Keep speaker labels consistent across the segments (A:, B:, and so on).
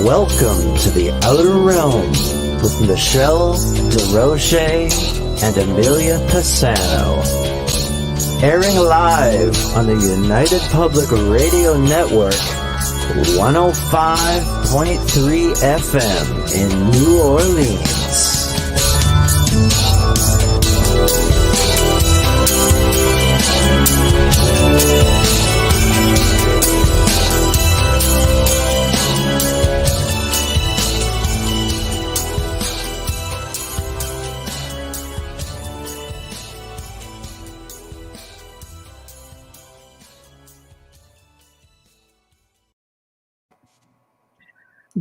A: Welcome to the Outer Realm with Michelle Amelia and Amelia Pisano. Airing live on the United Public Radio Network, 105.3 FM in New Orleans.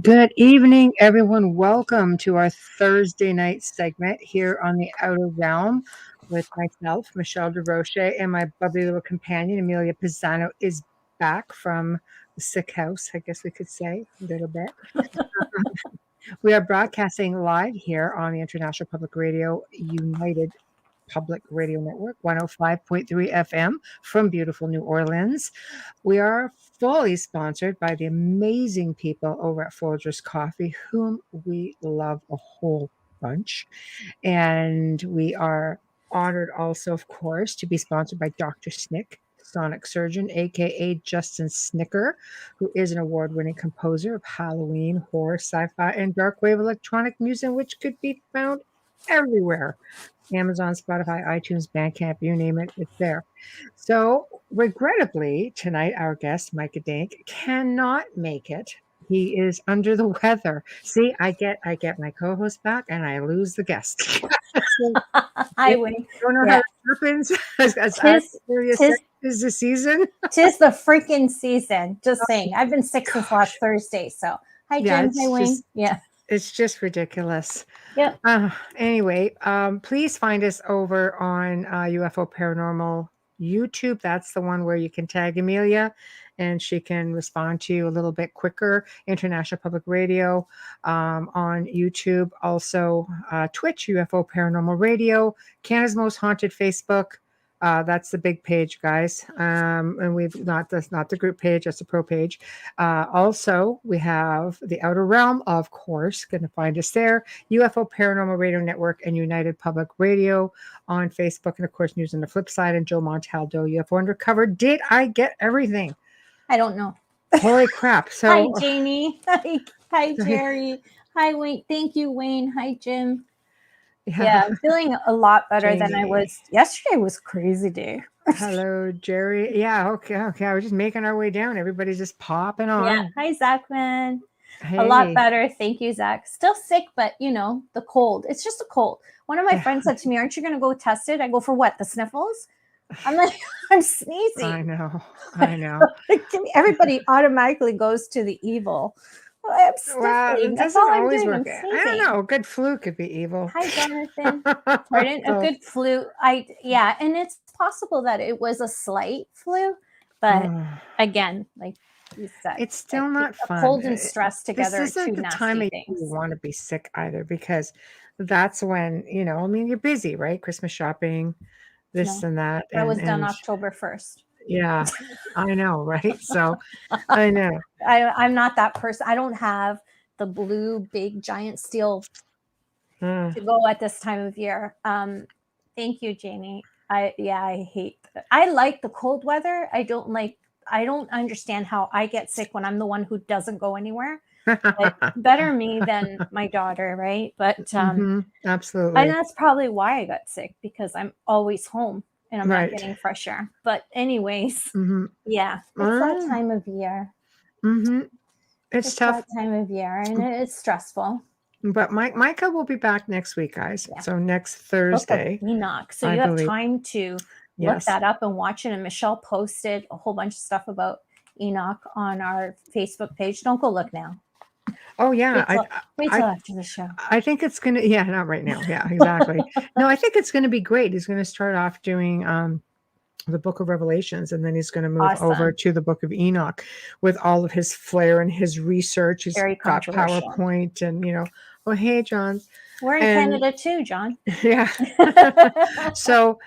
B: Good evening, everyone. Welcome to our Thursday night segment here on the Outer Realm with myself, Michelle Amelia, and my bubbly little companion, Amelia Pisano, is back from the sick house, I guess we could say, a little bit. We are broadcasting live here on the International Public Radio United Public Radio Network, 105.3 FM from beautiful New Orleans. We are fully sponsored by the amazing people over at Folgers Coffee, whom we love a whole bunch. And we are honored also, of course, to be sponsored by Dr. Snick, Sonic Surgeon, aka Justin Snicker, who is an award-winning composer of Halloween, horror, sci-fi, and dark wave electronic music, which could be found everywhere. Amazon, Spotify, iTunes, Bandcamp, you name it, it's there. So, regrettably, tonight our guest, Micah Dank, cannot make it. He is under the weather. See, I get my co-host back, and I lose the guest. So,
C: I win.
B: Don't know how it happens. As is the season.
C: Tis the freaking season. Just saying. I've been sick since last Thursday. So, hi, Jim. Hi, Wayne.
B: It's just ridiculous.
C: Yep.
B: Anyway, please find us over on UFO Paranormal YouTube. That's the one where you can tag Amelia and she can respond to you a little bit quicker. International Public Radio on YouTube. Also, Twitch, UFO Paranormal Radio. Canada's Most Haunted Facebook. That's the big page, guys. And that's not the group page, that's the pro page. Also, we have the Outer Realm, of course, going to find us there. UFO Paranormal Radio Network and United Public Radio on Facebook. And of course, News on the Flip Side and Joe Montaldo, UFO Undercover. Did I get everything?
C: I don't know.
B: Holy crap. So,
C: hi, Janie. Hi, Jerry. Hi, Wayne. Thank you, Wayne. Hi, Jim. Yeah, I'm feeling a lot better than I was. Yesterday was a crazy day.
B: Hello, Jerry. Yeah, okay. We're just making our way down. Everybody's just popping on.
C: Yeah. Hi, Zachman.
B: Hey.
C: A lot better. Thank you, Zach. Still sick, but the cold. It's just a cold. One of my friends said to me, "Aren't you going to go test it?" I go, "For what? The sniffles?" I'm like, I'm sneezing.
B: I know.
C: Everybody automatically goes to the evil. I'm sniffling.
B: That's all always work. I don't know. A good flu could be evil.
C: Hi, Jonathan. Pardon? A good flu. And it's possible that it was a slight flu, but again, like you said,
B: it's still not fun.
C: Cold and stress together.
B: This isn't the time of year you want to be sick either, because that's when you're busy, right? Christmas shopping, and that.
C: That was done October 1st.
B: Yeah, I know, right? So I know.
C: I'm not that person. I don't have the blue, big, giant steel to go at this time of year. Thank you, Jamie. I hate that. I like the cold weather. I don't understand how I get sick when I'm the one who doesn't go anywhere. Like, better me than my daughter, right? But
B: absolutely.
C: And that's probably why I got sick, because I'm always home. And I'm not getting fresh air. But anyways, it's that time of year.
B: It's tough.
C: That time of year, and it's stressful.
B: But Micah will be back next week, guys. Yeah. So next Thursday.
C: Enoch. So you have time to look that up and watch it. And Michelle posted a whole bunch of stuff about Enoch on our Facebook page. Don't go look now.
B: Oh, yeah.
C: Wait till after the show.
B: I think it's going to, not right now. Yeah, exactly. No, I think it's going to be great. He's going to start off doing the Book of Revelations, and then he's going to move over to the Book of Enoch with all of his flair and his research. He's got PowerPoint and, oh, hey, John.
C: We're in
B: And
C: Canada too, John.
B: yeah. So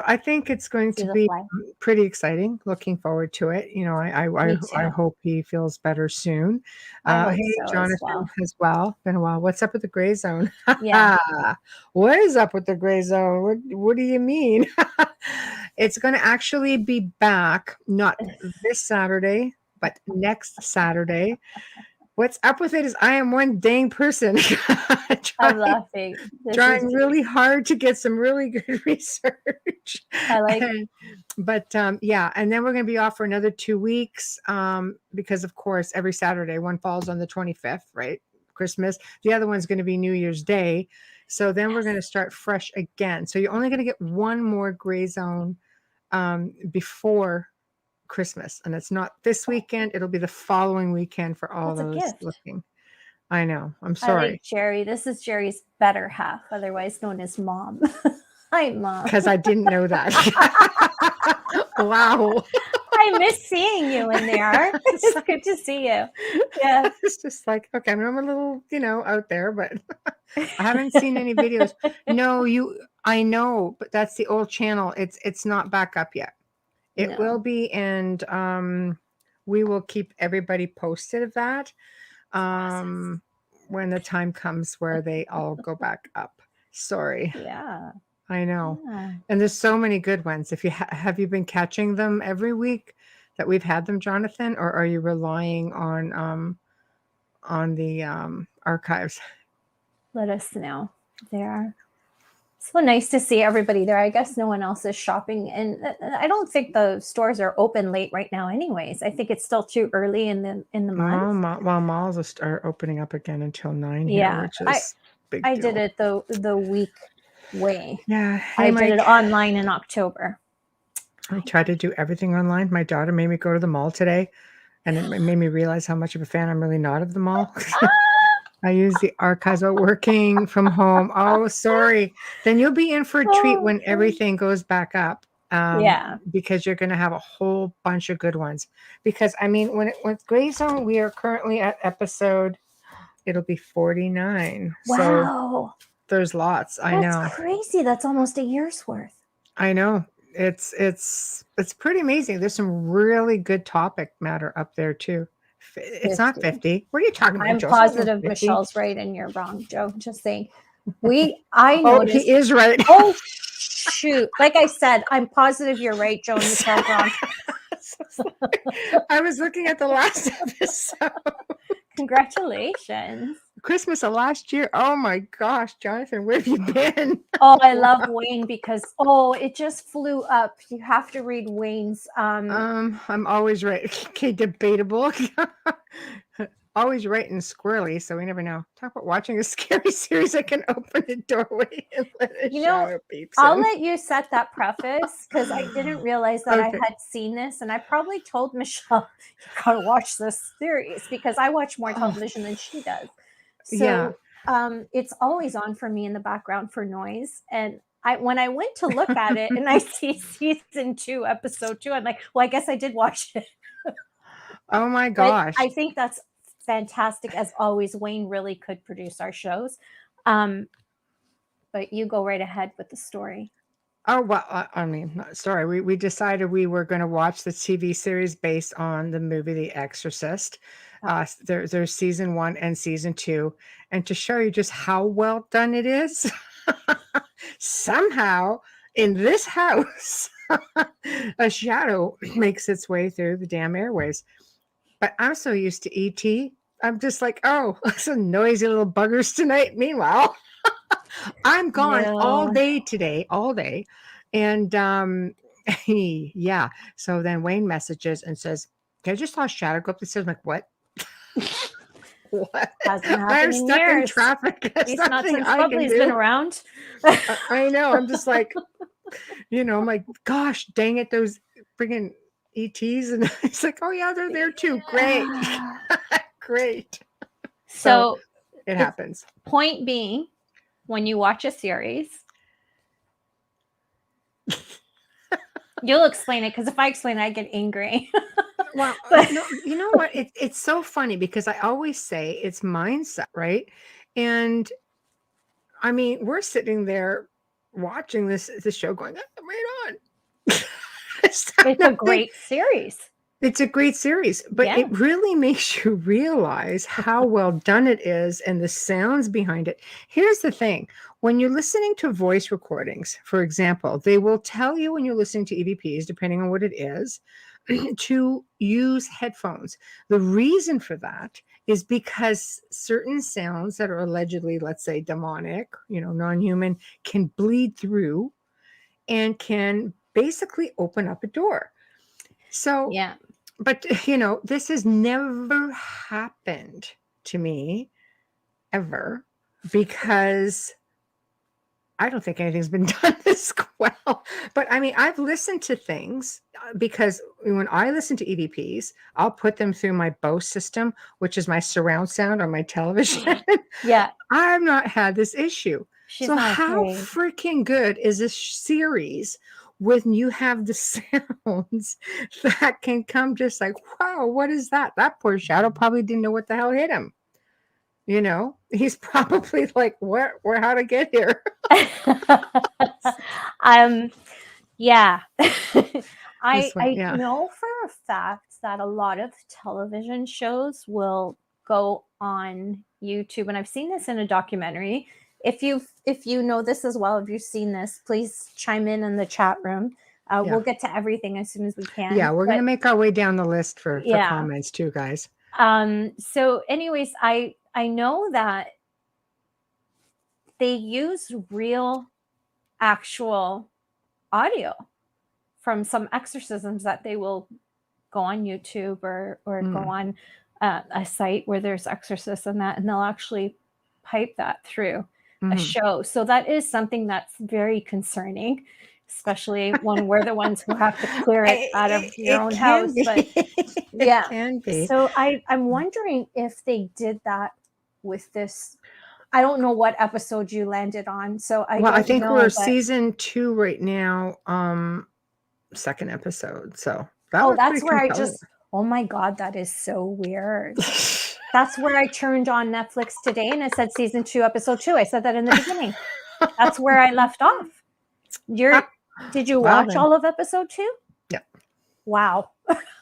B: I think it's going
C: See
B: to
C: the
B: be
C: flag.
B: pretty exciting. Looking forward to it. You know,
C: Me
B: I
C: too.
B: hope he feels better soon.
C: I hope
B: Hey,
C: so as
B: Jonathan,
C: well.
B: as well. Been a while. What's up with the gray zone?
C: Yeah.
B: What is up with the gray zone? What do you mean? It's going to actually be back, not this Saturday, but next Saturday. What's up with it is I am one dang person
C: I'm
B: trying,
C: laughing. This is
B: trying really hard to get some really good research.
C: I like
B: But yeah, and then we're going to be off for another 2 weeks because, of course, every Saturday one falls on the 25th, right? Christmas. The other one's going to be New Year's Day. So then we're going to start fresh again. So you're only going to get one more gray zone before Christmas, and it's not this weekend. It'll be the following weekend for all
C: that's a
B: those
C: gift.
B: looking. I know. I'm
C: I like
B: sorry
C: Jerry. This is Jerry's better half, otherwise known as Mom. Hi, Mom.
B: because I didn't know that. Wow.
C: I miss seeing you in there. It's good to see you. Yeah.
B: It's just like, okay, I'm a little, out there, but I haven't seen any videos. No, I know, but that's the old channel. It's not back up yet. It will
C: No.
B: be, and we will keep everybody posted of that when the time comes where they all go back up. Sorry.
C: Yeah.
B: I know.
C: Yeah.
B: And there's so many good ones. If you have you been catching them every week that we've had them, Jonathan, or are you relying on the archives?
C: Let us know. There. So nice to see everybody there. I guess no one else is shopping, and I don't think the stores are open late right now. Anyways, I think it's still too early in the month.
B: Well, malls are opening up again until 9 here,
C: Yeah,
B: which is big
C: I
B: deal.
C: did it the week way.
B: Yeah. Hey,
C: I
B: Mike.
C: did it online in October.
B: I try to do everything online. My daughter made me go to the mall today, and it made me realize how much of a fan I'm really not of the mall. I use the archives while working from home. Oh, sorry. Then you'll be in for a treat when everything goes back up.
C: Yeah.
B: Because you're going to have a whole bunch of good ones. Because I mean, with Grey Zone, we are currently at episode. It'll be 49.
C: Wow.
B: So there's lots. I know.
C: That's crazy. That's almost a year's worth.
B: I know. It's pretty amazing. There's some really good topic matter up there too. It's not 50. What are you talking about?
C: I'm
B: Joseph?
C: positive Michelle's right and you're wrong, Joe. Just saying. I
B: Oh,
C: noticed.
B: he is right.
C: Oh, shoot. Like I said, I'm positive you're right, Joe, and Michelle's wrong.
B: I was looking at the last episode.
C: Congratulations.
B: Christmas of last year. Oh my gosh, Jonathan, where have you been?
C: Oh, I love Wayne because it just flew up. You have to read Wayne's
B: I'm always right. Okay, debatable. Always right and squirrely, so we never know. Talk about watching a scary series that can open a doorway and let a shadow peeps
C: I'll
B: in.
C: let you set that preface because I didn't realize that
B: Okay.
C: I had seen this, and I probably told Michelle, you gotta watch this series because I watch more television than she does. So it's always on for me in the background for noise. And when I went to look at it and I see season 2, episode 2, I'm like, well, I guess I did watch it.
B: Oh my gosh.
C: I think that's fantastic. As always, Wayne really could produce our shows. But you go right ahead with the story.
B: Oh, well, I mean, sorry. We decided we were going to watch the TV series based on the movie The Exorcist. There's season 1 and season 2. And to show you just how well done it is, somehow in this house, a shadow makes its way through the damn airways. But I'm so used to ET. I'm just like, oh, some noisy little buggers tonight. Meanwhile, I'm gone all day today, all day. And yeah. So then Wayne messages and says, okay, I just saw a shadow go up the stairs. I'm like, what? What? I'm stuck in traffic.
C: He's not since Bubbly's been around.
B: I know. I'm just like, I'm like, gosh, dang it, those friggin' ETs. And he's like, oh yeah, they're there too. Great. Great. So it happens.
C: Point being, when you watch a series, you'll explain it, because if I explain it, I get angry.
B: Well, no, you know what? It's so funny because I always say it's mindset, right? And I mean, we're sitting there watching this show going, "Oh, right on." It's
C: It's a great series.
B: It's a great series, but
C: Yeah.
B: it really makes you realize how well done it is and the sounds behind it. Here's the thing. When you're listening to voice recordings, for example, they will tell you when you're listening to EVPs, depending on what it is, to use headphones. The reason for that is because certain sounds that are allegedly, let's say, demonic, non-human, can bleed through and can basically open up a door. So,
C: Yeah.
B: but this has never happened to me ever, because I don't think anything's been done this well. But I mean, I've listened to things because when I listen to EVPs, I'll put them through my Bose system, which is my surround sound on my television.
C: Yeah.
B: I've not had this issue.
C: She's
B: So
C: not
B: how
C: afraid.
B: freaking good is this series when you have the sounds that can come just like, wow, what is that? That poor Shadow probably didn't know what the hell hit him. He's probably like, where how to get here?
C: Yeah. I
B: Yeah.
C: know for a fact that a lot of television shows will go on YouTube, and I've seen this in a documentary. If you know this as well, if you've seen this, please chime in the chat room. We'll get to everything as soon as we can.
B: Yeah, we're going to make our way down the list for
C: Yeah.
B: comments too, guys.
C: So anyways, I know that they use real, actual audio from some exorcisms that they will go on YouTube or go on a site where there's exorcists and that, and they'll actually pipe that through a show. So that is something that's very concerning, especially when we're the ones who have to clear it out of your own house. But yeah,
B: it can be.
C: So I'm wondering if they did that with this. I don't know what episode you landed on, so
B: I think we're season 2 right now, second episode. So
C: that's where compelling. Oh my God, that is so weird. That's where I turned on Netflix today and it said season 2, episode 2. I said that in the beginning. That's where I left off. Did you watch all of episode 2?
B: Yeah.
C: Wow.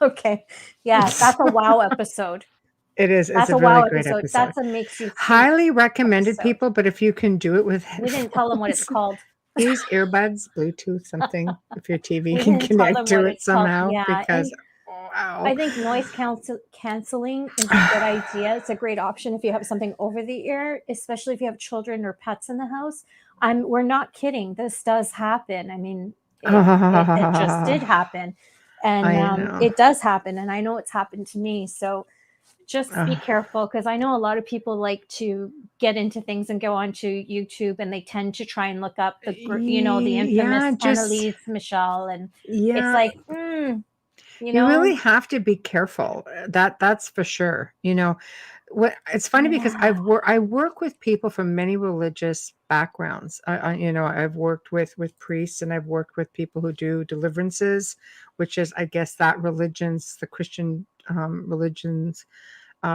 C: Okay. Yeah, that's a wow episode.
B: It is.
C: That's
B: it's a really great episode.
C: That's a makes you
B: highly recommended episode. People, but if you can do it with headphones,
C: we didn't tell them what it's called.
B: Use earbuds, Bluetooth, something. If your TV can connect to it somehow, because wow.
C: I think noise canceling is a good idea. It's a great option if you have something over the ear, especially if you have children or pets in the house. We're not kidding. This does happen. I mean, it just did happen, and it does happen. And I know it's happened to me. So just be careful, because I know a lot of people like to get into things and go onto YouTube, and they tend to try and look up the infamous Annalise Michelle, and it's like,
B: you really have to be careful. That's for sure. It's funny because I work with people from many religious backgrounds. I've worked with priests, and I've worked with people who do deliverances, which is, I guess, the Christian religion's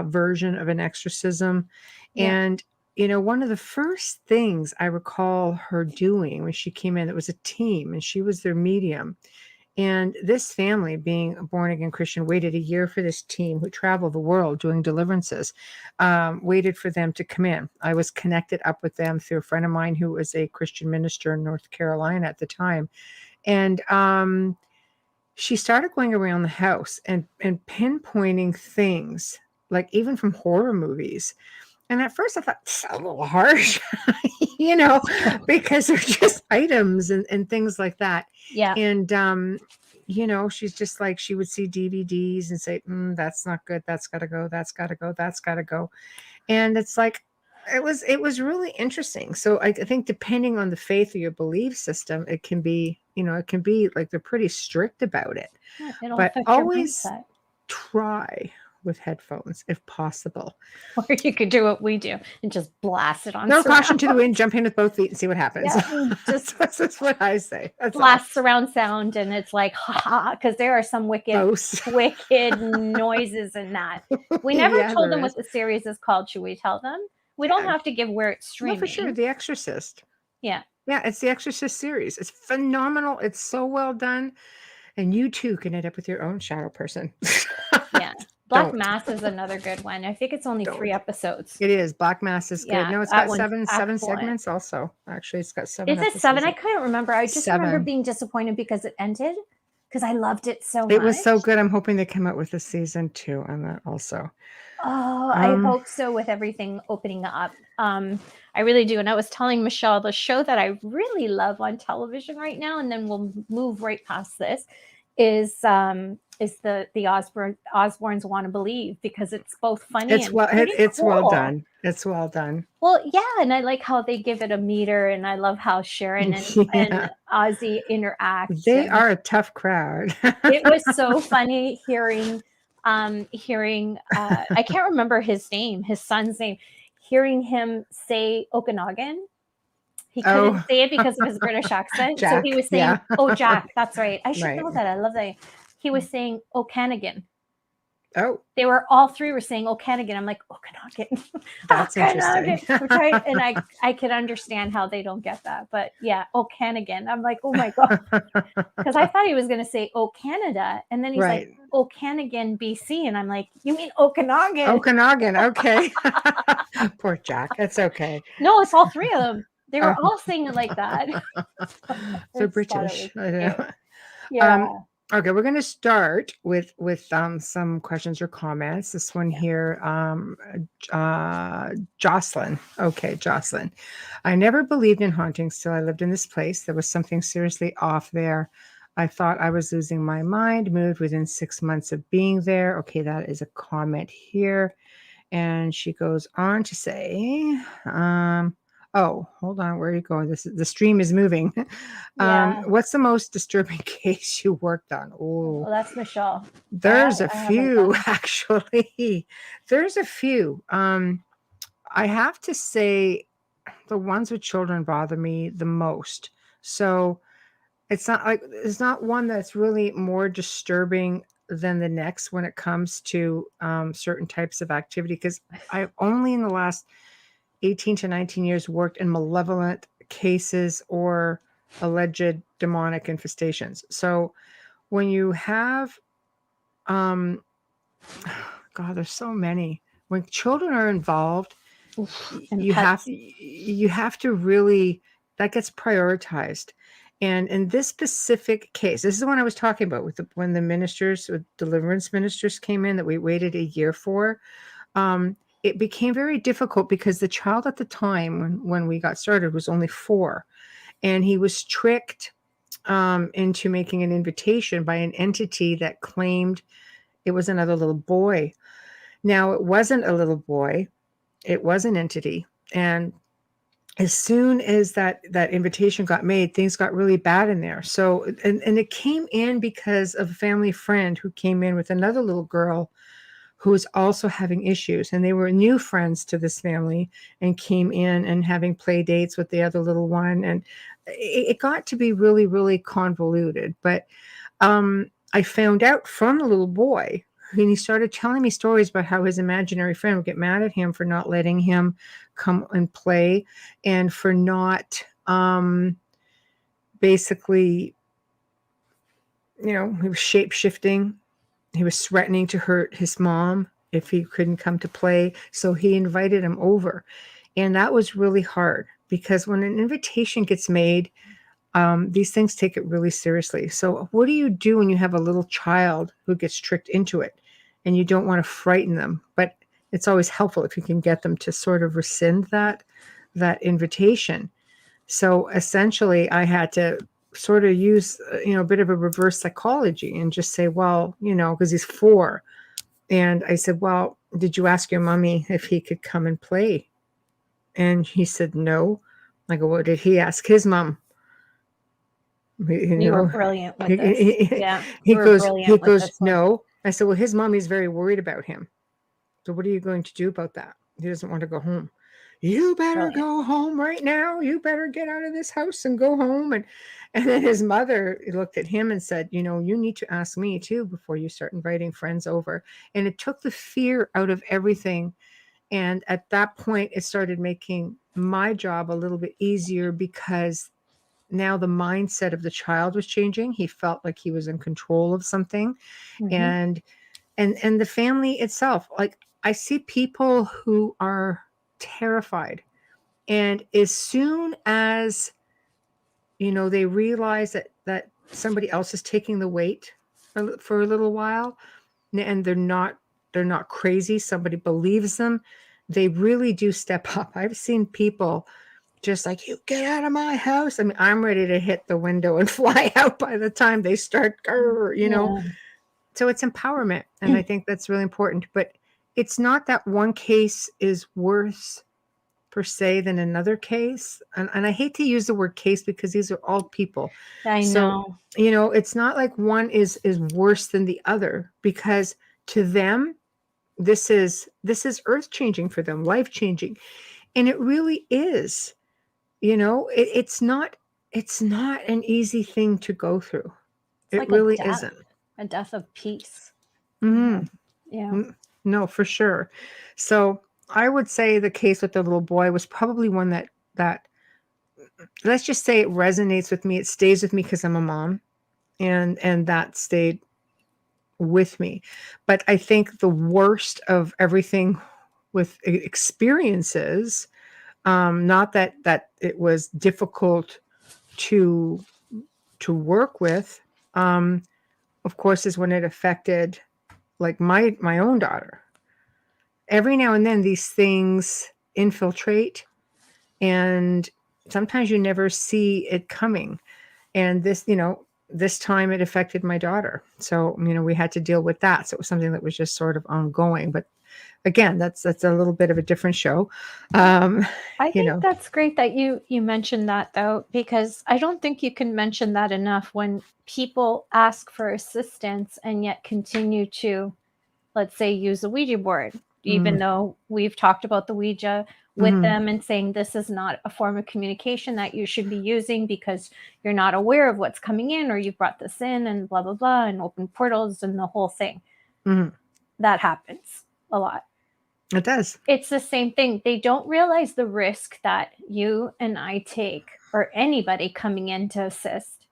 B: version of an exorcism. And one of the first things I recall her doing when she came in, it was a team, and she was their medium. And this family, being a born-again Christian, waited a year for this team who traveled the world doing deliverances, waited for them to come in. I was connected up with them through a friend of mine who was a Christian minister in North Carolina at the time. And she started going around the house and pinpointing things, like even from horror movies. And at first I thought, it's a little harsh, because they're just items and things like that.
C: Yeah.
B: And, she's just like, she would see DVDs and say, that's not good. That's got to go. That's got to go. That's got to go. And it's like, it was really interesting. So I think depending on the faith or your belief system, it can be like they're pretty strict about it.
C: Yeah,
B: but always try with headphones if possible.
C: Or you could do what we do and just blast it on.
B: No, caution to the wind, jump in with both feet and see what happens.
C: Yeah,
B: that's what I say. That's
C: blast surround sound, and it's like, ha, because there are some wicked noises in that. We never told them what the series is called. Should we tell them? We don't have to give where it's
B: No,
C: streaming.
B: for sure. The Exorcist.
C: Yeah.
B: Yeah, it's the Exorcist series. It's phenomenal. It's so well done. And you too can end up with your own shadow person.
C: Yeah. Black
B: Don't.
C: Mass is another good one. I think it's only 3
B: Don't.
C: episodes.
B: It is. Black Mass is good.
C: Yeah,
B: No, it's
C: that
B: got
C: one's
B: seven
C: excellent.
B: segments also. Actually, it's got 7
C: Is it
B: episodes.
C: 7? I couldn't remember. I just remember
B: 7.
C: being disappointed because it ended because I loved it so much.
B: It was so good. I'm hoping they come out with a season 2 on that also.
C: Oh, I hope so with everything opening up. I really do. And I was telling Michelle, the show that I really love on television right now, and then we'll move right past this, is the Osbournes Want to Believe, because it's both funny
B: It's
C: and
B: well
C: pretty
B: it's well
C: cool.
B: done. It's well done.
C: Well, yeah, and I like how they give it a meter, and I love how Sharon and,
B: Yeah.
C: and Ozzy interact.
B: They
C: and
B: are a tough crowd.
C: it was so funny hearing I can't remember his son's name, hearing him say Okanagan. He couldn't say it because of his British accent. So he
B: Jack,
C: was saying,
B: yeah.
C: oh, Jack, that's right. I should
B: Right.
C: know that. I love that. He was saying Okanagan.
B: Oh,
C: They were all 3 were saying Okanagan. I'm like, Okanagan.
B: that's
C: Okanagan.
B: interesting.
C: Right? And I could understand how they don't get that. But yeah, Okanagan. I'm like, oh my God. Because I thought he was going to say Oh Canada. And then he's
B: Right.
C: like, Okanagan, BC. And I'm like, you mean Okanagan?
B: Okanagan, okay. Poor Jack. It's okay.
C: No, it's all 3 of them. They were all saying it like that.
B: They're
C: just thought it
B: British.
C: was
B: I know.
C: cute. Yeah.
B: Okay, we're going to start with some questions or comments. This one here, Jocelyn. Okay, Jocelyn. I never believed in hauntings till I lived in this place. There was something seriously off there. I thought I was losing my mind. Moved within 6 months of being there. Okay, that is a comment here. And she goes on to say, oh, hold on, where are you going? The stream is moving.
C: Yeah.
B: What's the most disturbing case you worked on?
C: Well,
B: Oh,
C: that's Michelle.
B: there's a
C: I haven't
B: few,
C: done-
B: actually. There's a few. I have to say the ones with children bother me the most. So it's not one that's really more disturbing than the next when it comes to certain types of activity, because I've only in the last 18 to 19 years worked in malevolent cases or alleged demonic infestations. So when you have God, there's so many. When children are involved,
C: and
B: you
C: pets.
B: have to really, that gets prioritized. And in this specific case, this is what I was talking about with when the ministers, with deliverance ministers came in that we waited a year for. It became very difficult because the child at the time when we got started was only 4, and he was tricked into making an invitation by an entity that claimed it was another little boy. Now, it wasn't a little boy. It was an entity. And as soon as that invitation got made, things got really bad in there. So, and it came in because of a family friend who came in with another little girl who was also having issues. And they were new friends to this family and came in and having play dates with the other little one. And it got to be really, really convoluted. But I found out from the little boy, and he started telling me stories about how his imaginary friend would get mad at him for not letting him come and play, and for not basically, he was shape shifting. He was threatening to hurt his mom if he couldn't come to play. So he invited him over. And that was really hard, because when an invitation gets made, these things take it really seriously. So what do you do when you have a little child who gets tricked into it and you don't want to frighten them? But it's always helpful if you can get them to sort of rescind that invitation. So essentially I had to sort of use, a bit of a reverse psychology and just say, well, because he's 4. And I said, well, did you ask your mommy if he could come and play? And he said, no. I go, well, did he ask his mom?
C: You were brilliant with this. Yeah.
B: He goes, no. I said, well, his mommy's very worried about him. So what are you going to do about that? He doesn't want to go home. You better go home right now. You better get out of this house and go home. And then his mother looked at him and said, you need to ask me too before you start inviting friends over. And it took the fear out of everything. And at that point, it started making my job a little bit easier because now the mindset of the child was changing. He felt like he was in control of something.
C: Mhm.
B: And the family itself, like I see people who are terrified. And as soon as, they realize that somebody else is taking the weight for a little while, and they're not crazy, somebody believes them, they really do step up. I've seen people just like, you get out of my house. I mean, I'm ready to hit the window and fly out by the time they start,
C: Yeah.
B: So it's empowerment. And I think that's really important. But it's not that one case is worse per se than another case. And I hate to use the word case because these are all people.
C: I
B: So,
C: know.
B: it's not like one is worse than the other, because to them, this is earth changing for them, life changing. And it really is. It's not an easy thing to go through.
C: It's
B: It
C: like a
B: really
C: death,
B: isn't.
C: a death of peace.
B: Mhm.
C: Yeah.
B: No, for sure. So I would say the case with the little boy was probably one that let's just say it resonates with me. It stays with me because I'm a mom, and that stayed with me. But I think the worst of everything with experiences, not that it was difficult to work with, um, of course, is when it affected like my own daughter. Every now and then these things infiltrate, and sometimes you never see it coming. And this time it affected my daughter. So, we had to deal with that. So it was something that was just sort of ongoing. But again, that's a little bit of a different show. Um,
C: I
B: you
C: think
B: know,
C: that's great that you mentioned that though, because I don't think you can mention that enough when people ask for assistance and yet continue to, let's say, use a Ouija board, even
B: mm,
C: though we've talked about the Ouija with
B: mhm,
C: them and saying this is not a form of communication that you should be using because you're not aware of what's coming in or you've brought this in and blah, blah, blah, and open portals and the whole thing.
B: mhm.
C: That happens a lot.
B: It does.
C: It's the same thing. They don't realize the risk that you and I take, or anybody coming in to assist.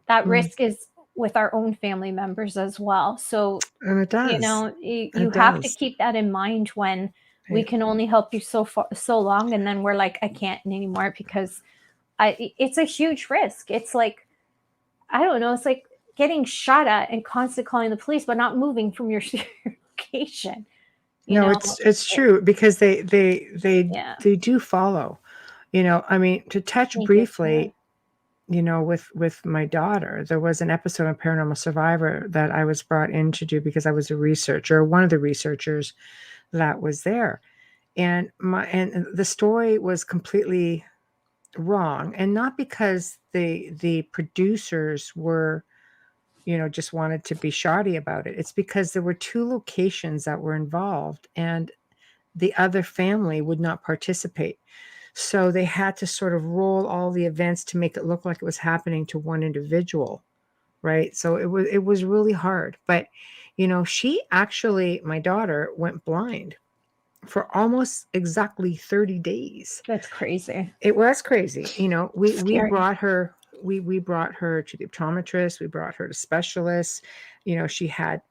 C: That
B: Mm,
C: risk is with our own family members as well. So,
B: and it does.
C: you
B: It
C: have to
B: does.
C: keep that in mind when we
B: Right.
C: can only help you so far, so long, and then we're like, I can't anymore because it's a huge risk. It's like, I don't know, it's like getting shot at and constantly calling the police, but not moving from your location. You
B: No,
C: know,
B: it's
C: It-
B: true because they
C: yeah.
B: they do follow. I mean, to touch
C: Thank you. Yeah.
B: briefly, with my daughter, there was an episode of Paranormal Survivor that I was brought in to do because I was a researcher, one of the researchers that was there. And the story was completely wrong. And not because the producers were, just wanted to be shoddy about it. It's because there were two locations that were involved and the other family would not participate. So they had to sort of roll all the events to make it look like it was happening to one individual, right? So it was really hard. But she actually, my daughter, went blind for almost exactly 30 days.
C: That's crazy.
B: It was crazy. We
C: Scary.
B: brought her we brought her to the optometrist, we brought her to specialists. She had,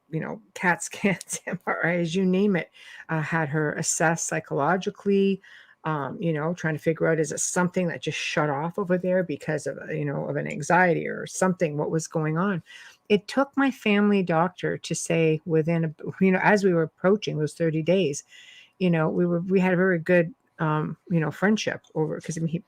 B: CAT scans, MRIs, you name it. Had her assessed psychologically, trying to figure out, is it something that just shut off over there because of, of an anxiety or something, what was going on. It took my family doctor to say within as we were approaching those 30 days, we had a very good friendship over, because he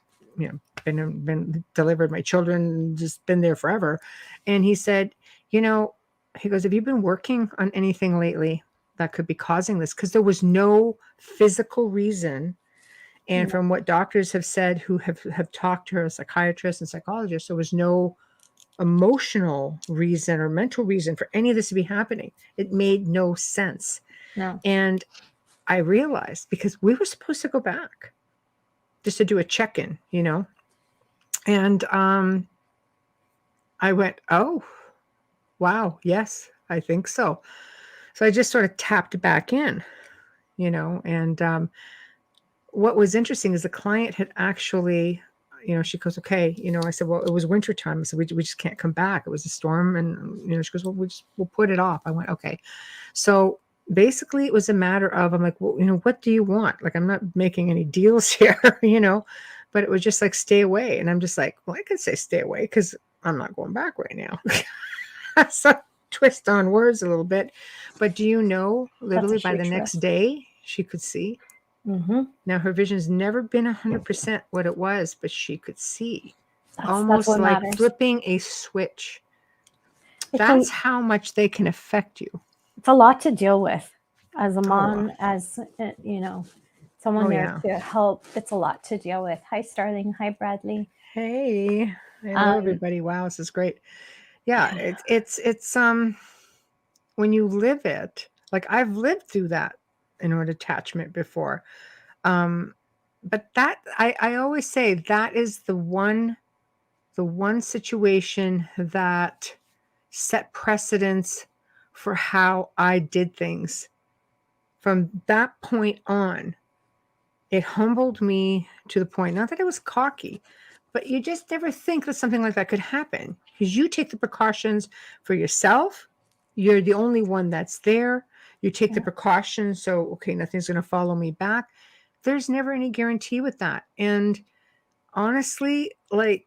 B: been delivered my children, just been there forever. And he said, he goes, have you been working on anything lately that could be causing this? Because there was no physical reason. And
C: No.
B: from what doctors have said who have talked to her, psychiatrists and psychologists, there was no emotional reason or mental reason for any of this to be happening. It made no sense.
C: No.
B: And I realized, because we were supposed to go back just to do a check-in, and I went, oh, wow, yes, I think so. So I just sort of tapped back in, And what was interesting is the client had actually, she goes, okay, I said, well, it was wintertime. I said, we just can't come back. It was a storm. And, she goes, well, we'll put it off. I went, okay. So basically it was a matter of, I'm like, well, what do you want? Like, I'm not making any deals here, but it was just like, stay away. And I'm just like, well, I could say stay away because I'm not going back right now. So twist on words a little bit. But do you know, literally by the next day, she could see.
C: Mm-hmm.
B: Now, her vision's never been 100% what it was, but she could see.
C: That's
B: Almost
C: what
B: like
C: matters.
B: flipping a switch. That's how much they can affect you.
C: It's a lot to deal with as a mom, as someone there to help. It's a lot to deal with. Hi, Starling. Hi, Bradley.
B: Hey, hello, everybody. Wow, this is great. Yeah, it's when you live it, like I've lived through that attachment before. But that I always say that is the one situation that set precedence for how I did things. From that point on, it humbled me to the point, not that I was cocky, but you just never think that something like that could happen because you take the precautions for yourself. You're the only one that's there. You take the precautions. So, okay, nothing's going to follow me back. There's never any guarantee with that. And honestly, like,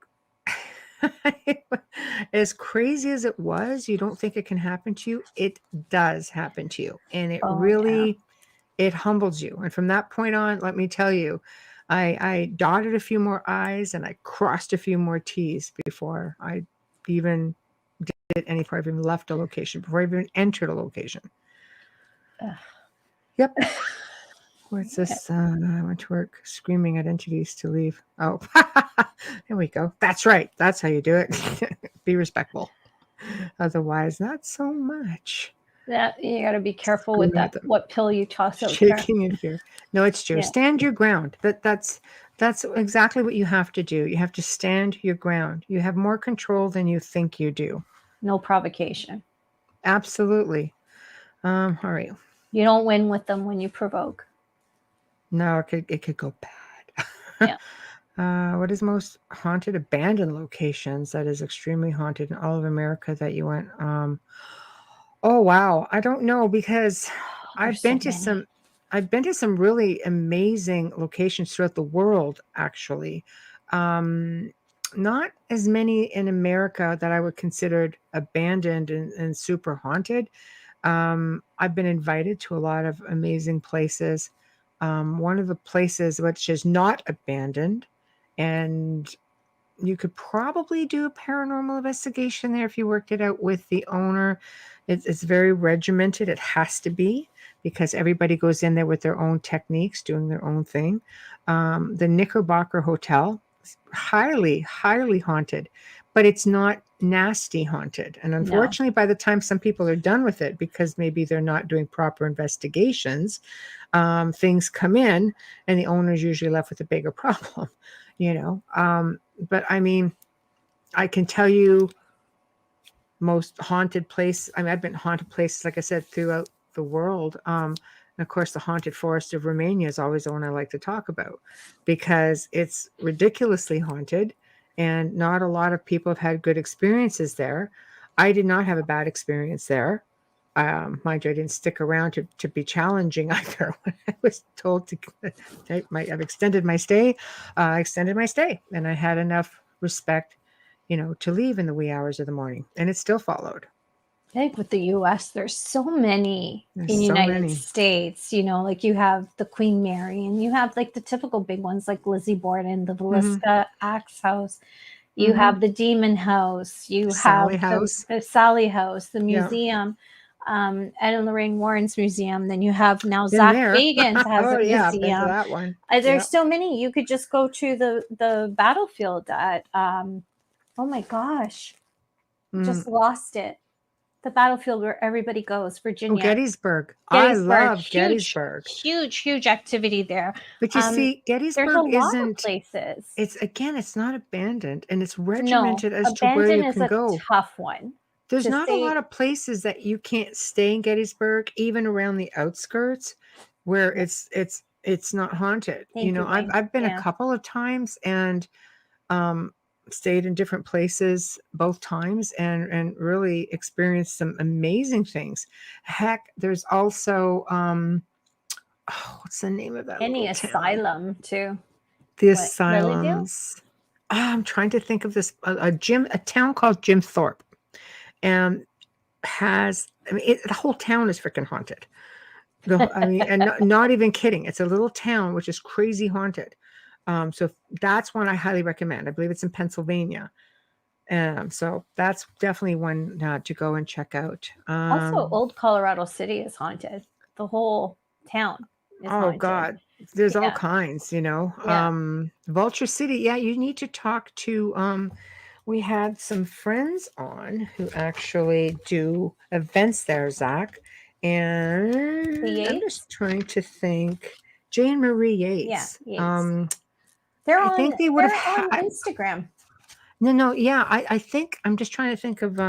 B: as crazy as it was, you don't think it can happen to you. It does happen to you. And it really, it humbles you. And from that point on, let me tell you, I dotted a few more I's and I crossed a few more T's before I even did any part, even left a location, before I even entered a location. Yep. What's this? I went to work screaming at entities to leave. Oh, there we go. That's right. That's how you do it. Be respectful. Otherwise, not so much.
C: That you got to be careful with that. What pill you toss out
B: shaking in fear. No, it's true. Yeah. Stand your ground. That's exactly what you have to do. You have to stand your ground. You have more control than you think you do.
C: No provocation.
B: Absolutely. All right.
C: You don't win with them when you provoke.
B: No, it could go bad. Yeah. What is most haunted abandoned locations that is extremely haunted in all of America that you went? Oh wow, I don't know because I've been to some really amazing locations throughout the world. Actually, not as many in America that I would consider abandoned and super haunted. I've been invited to a lot of amazing places. One of the places which is not abandoned, and you could probably do a paranormal investigation there if you worked it out with the owner. It's very regimented. It has to be because everybody goes in there with their own techniques, doing their own thing. The Knickerbocker Hotel is highly, highly haunted, but it's not nasty haunted. And unfortunately, by the time some people are done with it, because maybe they're not doing proper investigations, things come in and the owner's usually left with a bigger problem, but I mean, I can tell you most haunted place. I mean, I've been haunted places, like I said, throughout the world. And of course, the haunted forest of Romania is always the one I like to talk about because it's ridiculously haunted and not a lot of people have had good experiences there. I did not have a bad experience there. Mind you, I didn't stick around to be challenging either. When I was told I might have extended my stay, I extended my stay, and I had enough respect, to leave in the wee hours of the morning, and it still followed.
C: I think with the U.S., there's so many in United States. Like you have the Queen Mary, and you have like the typical big ones like Lizzie Borden, the Villisca Axe House. You have the Demon House. You have the Sally House, the museum, Ed and Lorraine Warren's museum. Then you have now Zach Bagans has a museum.
B: That one.
C: There's so many. You could just go to the battlefield at. Oh my gosh, just lost it. The battlefield where everybody goes, Virginia.
B: Gettysburg. I love Gettysburg.
C: Huge activity there.
B: But you see, Gettysburg
C: there's a lot of places.
B: It's not abandoned, and it's regimented as to where you can go.
C: Abandoned is a tough one.
B: There's not a lot of places that you can't stay in Gettysburg, even around the outskirts. where it's not haunted.
C: Thank you, Wayne.
B: I've been a
C: Yeah.
B: couple of times and stayed in different places both times and really experienced some amazing things. Heck, there's also what's the name of that
C: Any
B: little town?
C: asylum too.
B: The
C: What, Lilydale?
B: asylums. I'm trying to think of this a town called Jim Thorpe, and the whole town is freaking haunted. And not even kidding. It's a little town which is crazy haunted. So that's one I highly recommend. I believe it's in Pennsylvania. So that's definitely one to go and check out.
C: Also, Old Colorado City is haunted. The whole town is
B: Oh
C: haunted.
B: God, there's all
C: Yeah.
B: kinds,
C: Yeah.
B: Vulture City. Yeah, you need to talk to, we had some friends on who actually do events there, Zach. And
C: The Yates?
B: I'm just trying to think. Jane Marie Yates.
C: Yeah, Yates. They're
B: I
C: on,
B: think they would
C: they're
B: have
C: on Instagram.
B: No, yeah. I think I'm just trying to think of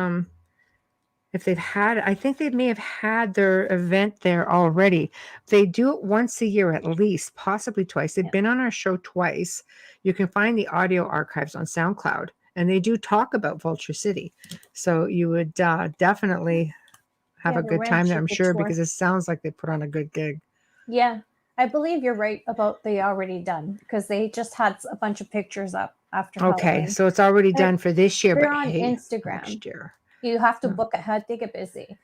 B: if they've had, I think they may have had their event there already. They do it once a year at least, possibly twice. They've been on our show twice. You can find the audio archives on SoundCloud, and they do talk about Vulture City. So you would definitely have a
C: the
B: good time there, I'm
C: Rancho
B: sure,
C: Couture.
B: because it sounds like they put on a good gig.
C: Yeah, I believe you're right about they already done because they just had a bunch of pictures up after
B: Okay,
C: Halloween.
B: so it's already done for this year,
C: They're
B: but
C: on
B: hey,
C: Instagram.
B: next year.
C: You have to book ahead. They get busy.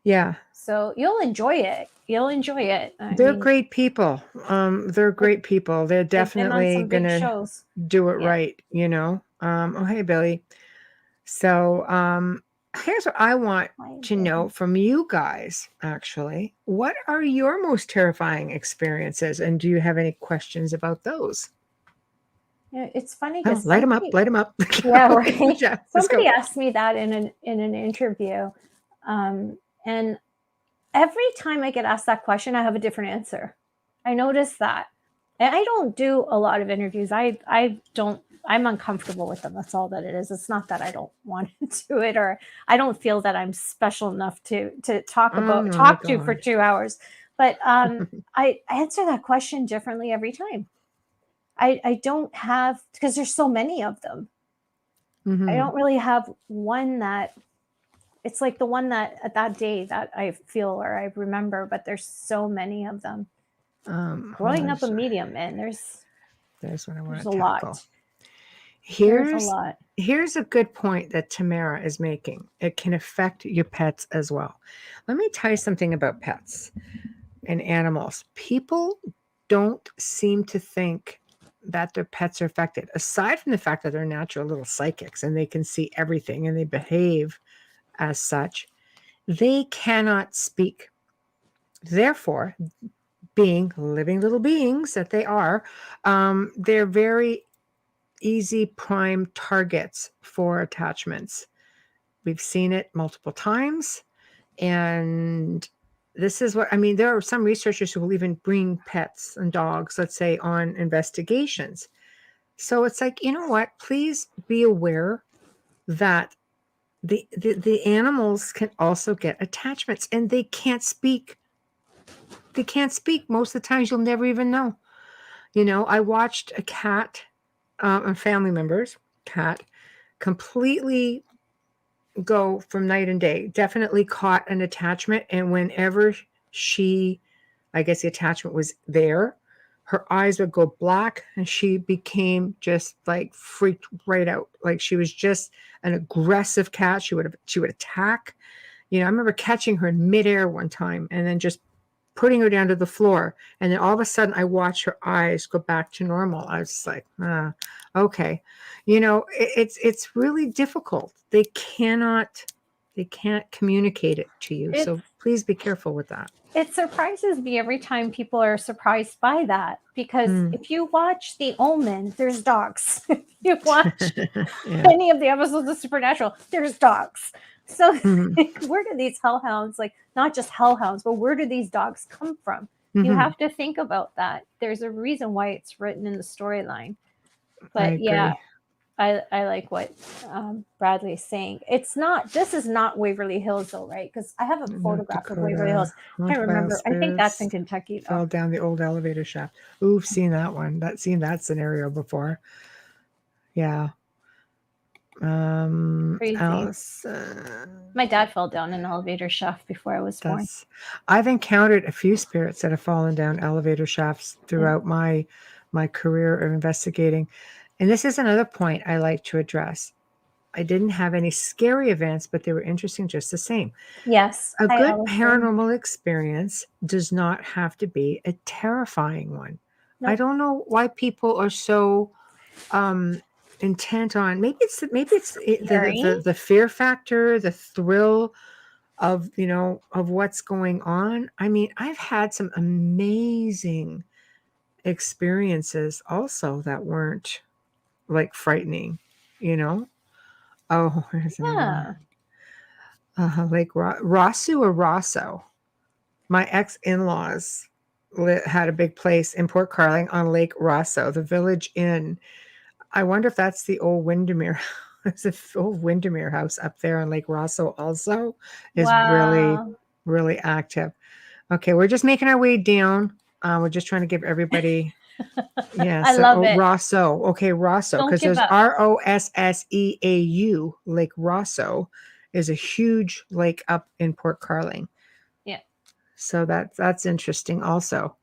B: Yeah.
C: So you'll enjoy it. You'll enjoy it.
B: They're great people. They're great people. They're definitely gonna
C: shows.
B: do it right, Oh, hey, Billy. So here's what I want to know from you guys, actually. What are your most terrifying experiences? And do you have any questions about those?
C: Yeah, it's funny
B: Oh,
C: because
B: light them up.
C: Yeah,
B: Okay,
C: right.
B: yeah,
C: Somebody asked me that in an interview, and every time I get asked that question, I have a different answer. I noticed that, and I don't do a lot of interviews. I don't. I'm uncomfortable with them. That's all that it is. It's not that I don't want to do it, or I don't feel that I'm special enough to talk to for 2 hours. But I answer that question differently every time. I don't have, because there's so many of them.
B: Mm-hmm.
C: I don't really have one that it's like the one that at that day that I feel or I remember, but there's so many of them. Growing up a medium, man, there's
B: what I want to
C: a
B: tackle.
C: lot.
B: Here's a good point that Tamara is making. It can affect your pets as well. Let me tell you something about pets and animals. People don't seem to think that their pets are affected, aside from the fact that they're natural little psychics and they can see everything and they behave as such. They cannot speak. Therefore, being living little beings that they are, they're very easy prime targets for attachments. We've seen it multiple times. And this is what, there are some researchers who will even bring pets and dogs, let's say, on investigations. So it's like, you know what? Please be aware that the animals can also get attachments, and they can't speak. They can't speak. Most of the times you'll never even know. I watched a cat, a family member's cat, completely go from night and day. Definitely caught an attachment, and whenever I guess the attachment was there, her eyes would go black and she became just like freaked right out. Like she was just an aggressive cat. She would attack. I remember catching her in midair one time and then just putting her down to the floor. And then all of a sudden I watched her eyes go back to normal. I was like, okay. It's really difficult. They can't communicate it to you. So please be careful with that.
C: It surprises me every time people are surprised by that, because if you watch The Omen, there's dogs. If you watch any of the episodes of Supernatural, there's dogs. So where do these hellhounds, like not just hellhounds, but where do these dogs come from? You have to think about that. There's a reason why it's written in the storyline. But yeah, I like what Bradley is saying. This is not Waverly Hills though, right? Because I have a photograph of Waverly Hills. Can't remember. I think that's in Kentucky though.
B: Fell down the old elevator shaft. Ooh, seen that one. Seen that scenario before. Yeah.
C: Crazy.
B: Alice,
C: my dad fell down an elevator shaft before I was born.
B: I've encountered a few spirits that have fallen down elevator shafts throughout my career of investigating. And this is another point I like to address. I didn't have any scary events, but they were interesting just the same.
C: Yes.
B: A good paranormal experience does not have to be a terrifying one. Nope. I don't know why people are so intent on, maybe it's the fear factor, the thrill of, of what's going on. I mean, I've had some amazing experiences also that weren't like frightening, Oh, here's another one. Lake Rosso or Rosso. My ex-in-laws had a big place in Port Carling on Lake Rosso, the Village Inn. I wonder if that's the old Windermere. There's an old Windermere house up there on Lake Rosso also is really, really active. Okay, we're just making our way down. We're just trying to give everybody... Yeah,
C: I love it.
B: Rosso. Okay, Rosso, because there's Rosseau. Lake Rosso is a huge lake up in Port Carling.
C: Yeah.
B: So that's interesting also.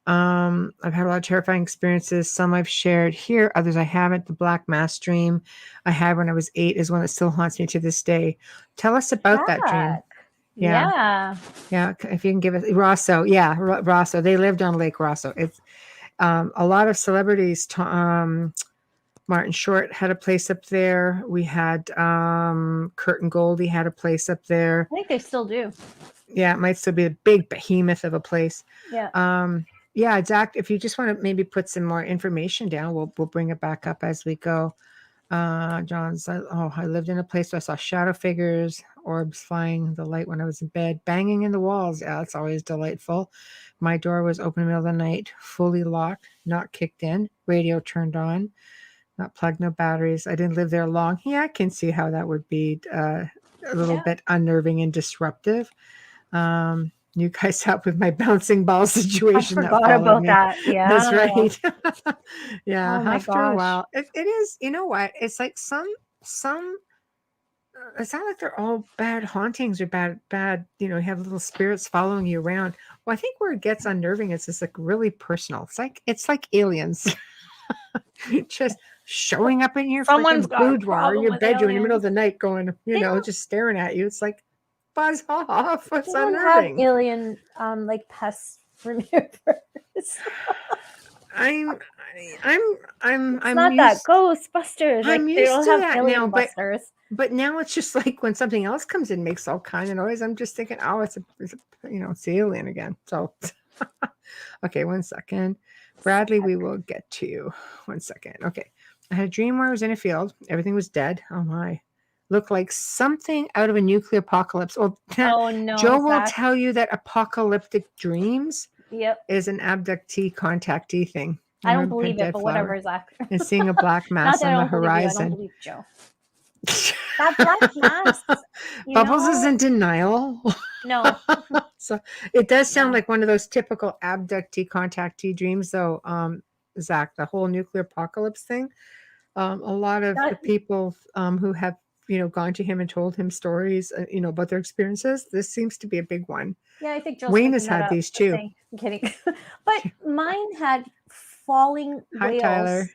B: I've had a lot of terrifying experiences. Some I've shared here, others I haven't. The Black Mass dream I had when I was 8 is one that still haunts me to this day. Tell us about that dream. Yeah. If you can give us Rosso. Yeah, Rosso. They lived on Lake Rosso. It's a lot of celebrities. Martin Short had a place up there. We had Kurt and Goldie had a place up there.
C: I think they still do.
B: Yeah, it might still be a big behemoth of a place.
C: Yeah.
B: Yeah, Zach, if you just want to maybe put some more information down, we'll bring it back up as we go. John's, I lived in a place where I saw shadow figures, orbs flying, the light when I was in bed, banging in the walls. Yeah, that's always delightful. My door was open in the middle of the night, fully locked, not kicked in, radio turned on, not plugged, no batteries. I didn't live there long. Yeah, I can see how that would be a little bit unnerving and disruptive. You guys help with my bouncing ball situation.
C: I forgot about that. Yeah.
B: That's right. Yeah.
C: Oh my
B: After a while, it is, you know what? It's like some, it's not like they're all bad hauntings or bad, you have little spirits following you around. Well, I think where it gets unnerving is it's like really personal. It's like aliens just showing up in your boudoir, in your bedroom in the middle of the night going, just staring at you. It's like, buzz off. What's unnerving?
C: Have alien like pest removers.
B: I'm
C: not that Ghostbusters.
B: I'm
C: like,
B: used
C: they don't
B: to
C: have
B: that
C: alien
B: now,
C: busters.
B: but now it's just like when something else comes in, makes all kind of noise. I'm just thinking, oh, it's it's the alien again. So, okay, 1 second, Bradley. We will get to you. 1 second. Okay, I had a dream where I was in a field. Everything was dead. Oh my. Looked like something out of a nuclear apocalypse. Well,
C: oh no,
B: Joe will tell you that apocalyptic dreams is an abductee contactee thing.
C: I don't believe it, but whatever, Zach.
B: And seeing a black mass on the horizon.
C: I don't believe Joe. That black mass.
B: Bubbles is in denial.
C: No.
B: So it does sound like one of those typical abductee contactee dreams, though, Zach. The whole nuclear apocalypse thing. A lot of the people who have gone to him and told him stories, about their experiences. This seems to be a big one.
C: Yeah, I think Joe's
B: Wayne has had these too.
C: I'm kidding. But mine had falling whales,
B: Tyler.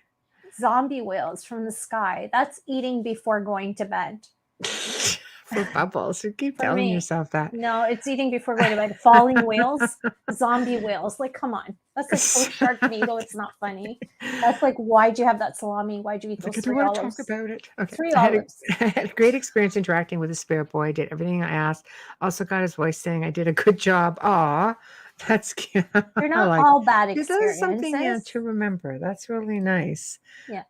C: Zombie whales from the sky. That's eating before going to bed.
B: For Bubbles. You keep telling yourself that.
C: No, it's eating before going to bed. Falling whales, zombie whales. Like, come on. That's like so Sharknado. It's not funny. That's like, why'd you have that salami? Why'd you eat those $3?
B: I want to talk about it. Okay.
C: $3.
B: I had a great experience interacting with the spirit boy. I did everything I asked. Also got his voice saying I did a good job. Aw, that's cute.
C: They're not all bad experiences.
B: That's something to remember. That's really nice.
C: Yeah.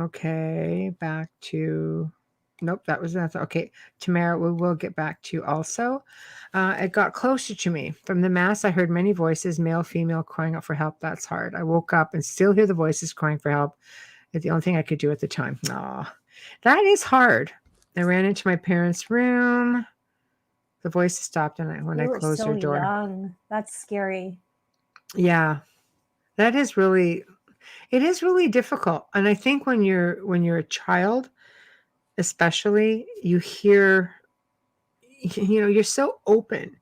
B: Okay. Back to... Nope, that's okay. Tamara, we will get back to you also. It got closer to me. From the mass, I heard many voices, male, female, crying out for help. That's hard. I woke up and still hear the voices crying for help. It's the only thing I could do at the time. Aw, that is hard. I ran into my parents' room. The voice stopped when I
C: You were
B: closed
C: so
B: her door.
C: young. That's scary.
B: Yeah, that is really, it is really difficult. And I think when you're a child, especially, you hear, you're so open.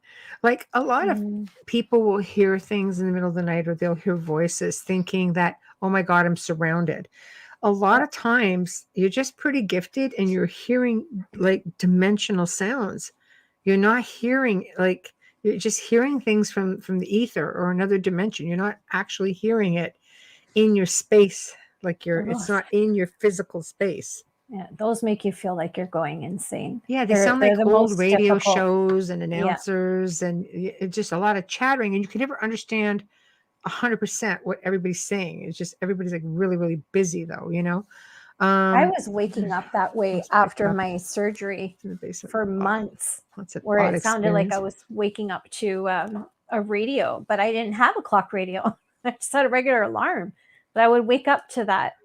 B: Like a lot of
C: Mm,
B: people will hear things in the middle of the night, or they'll hear voices thinking that, oh my God, I'm surrounded. A lot
C: yeah.
B: of times you're just pretty gifted and you're hearing like dimensional sounds. You're not hearing like, you're just hearing things from the ether or another dimension. You're not actually hearing it in your space. Like it's
C: Those,
B: not in your physical space.
C: yeah, those make you feel like you're going insane.
B: Yeah, they sound
C: They're
B: like
C: the
B: old
C: most
B: radio
C: difficult.
B: shows and
C: Yeah.
B: announcers, and it's just a lot of chattering, and you can never understand 100% what everybody's saying. It's just everybody's like really, really busy, though.
C: I
B: Um,
C: was waking up that way
B: let's pick
C: after
B: up
C: my surgery
B: in the basement.
C: for
B: Oh,
C: months,
B: that's an
C: where
B: odd
C: it sounded like I
B: experience.
C: was waking up to a radio, but I didn't have a clock radio. I just had a regular alarm, but I would wake up to that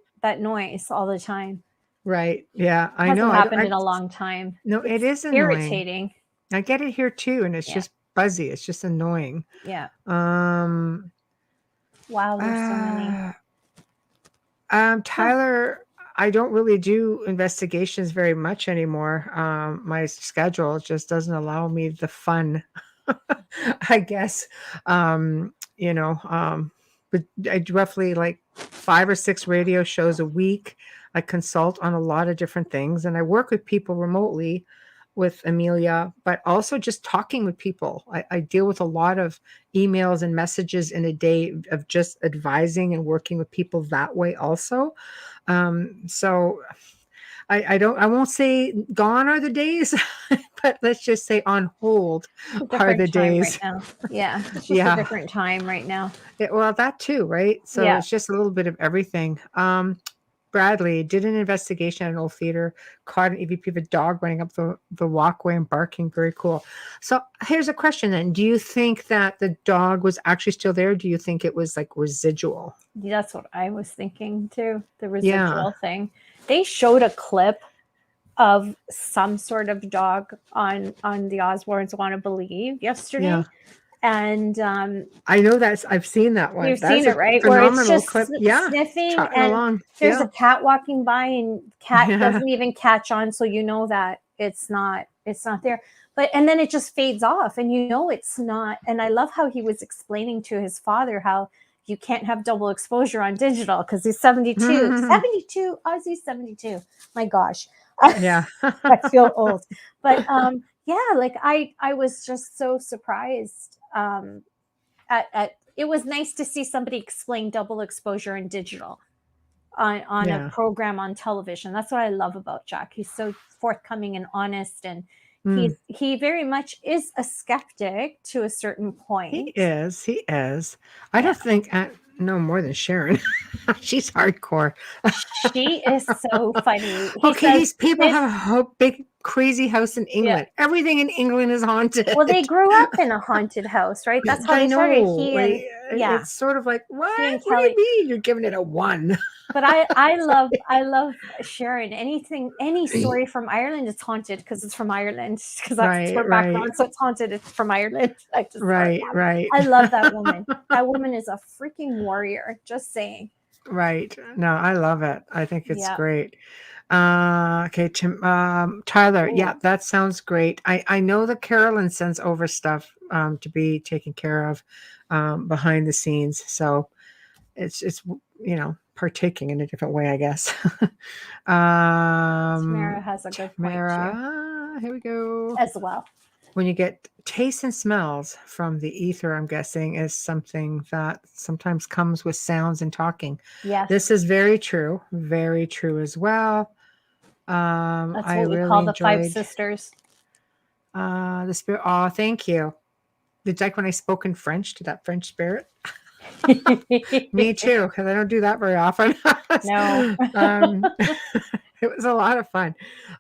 C: noise all the time.
B: Right? Yeah, I know.
C: Hasn't
B: I don't.
C: happened in a long time.
B: No, it
C: It's
B: is annoying.
C: irritating.
B: I get it here too, and it's
C: Yeah.
B: just buzzy. It's just annoying.
C: Yeah.
B: Um,
C: Wow, there's so many.
B: Tyler, I don't really do investigations very much anymore. My schedule just doesn't allow me the fun, I guess. But I do roughly like 5 or 6 radio shows a week. I consult on a lot of different things, and I work with people remotely with Amelia, but also just talking with people. I deal with a lot of emails and messages in a day of just advising and working with people that way also. So I won't say gone are the days, but let's just say on hold
C: It's a
B: are the
C: different time right
B: days.
C: now. Yeah. It's just a
B: Yeah.
C: different time right now.
B: Well, that too, right? So
C: Yeah.
B: it's just a little bit of everything. Bradley did an investigation at an old theater, caught an EVP of a dog running up the walkway and barking. Very cool. So here's a question then. Do you think that the dog was actually still there? Do you think it was like residual?
C: That's what I was thinking too. The
B: Yeah.
C: residual thing. They showed a clip of some sort of dog on the Osbournes Want to Believe yesterday.
B: Yeah.
C: And
B: I know I've seen that one.
C: you've
B: That's
C: seen it,
B: a
C: right? Where it's
B: phenomenal
C: just
B: clip. Yeah.
C: sniffing,
B: Trotting
C: and
B: along.
C: there's
B: Yeah.
C: a cat walking by, and cat
B: Yeah.
C: doesn't even catch on, so you know that it's not there. But and then it just fades off, and you know it's not. And I love how he was explaining to his father how you can't have double exposure on digital because he's 72. 72, Ozzy's 72. My gosh.
B: Yeah.
C: I feel old. But yeah, like I was just so surprised at it was nice to see somebody explain double exposure in digital on
B: Yeah.
C: a program on television. That's what I love about Jack. He's so forthcoming and honest, and he very much is a skeptic to a certain point.
B: He is. He is. I don't think no more than Sharon. She's hardcore.
C: She is so funny.
B: Okay, these people have a big crazy house in England.
C: Yeah.
B: Everything in England is haunted.
C: Well, they grew up in a haunted house, right? That's how they started.
B: It's sort of like, what?
C: He and
B: What do
C: Kelly.
B: you mean? You're giving it a 1.
C: But I love Sharon. Any story from Ireland is haunted because it's from Ireland, because that's her background. So it's haunted. It's from Ireland. I just
B: right.
C: I love that woman. That woman is a freaking warrior. Just saying.
B: Right. No, I love it. I think it's great. Okay, Tyler.
C: Ooh.
B: Yeah, that sounds great. I know that Carolyn sends over stuff to be taken care of behind the scenes. So it's partaking in a different way, I guess.
C: Tamara has a good point too.
B: Here we go.
C: As well.
B: When you get tastes and smells from the ether, I'm guessing is something that sometimes comes with sounds and talking.
C: Yes.
B: This is very true as well.
C: That's
B: I
C: what we
B: really
C: call the
B: enjoyed
C: 5 sisters.
B: The spirit. Oh, thank you. It's like when I spoke in French to that French spirit. Me too, because I don't do that very often.
C: No.
B: It was a lot of fun.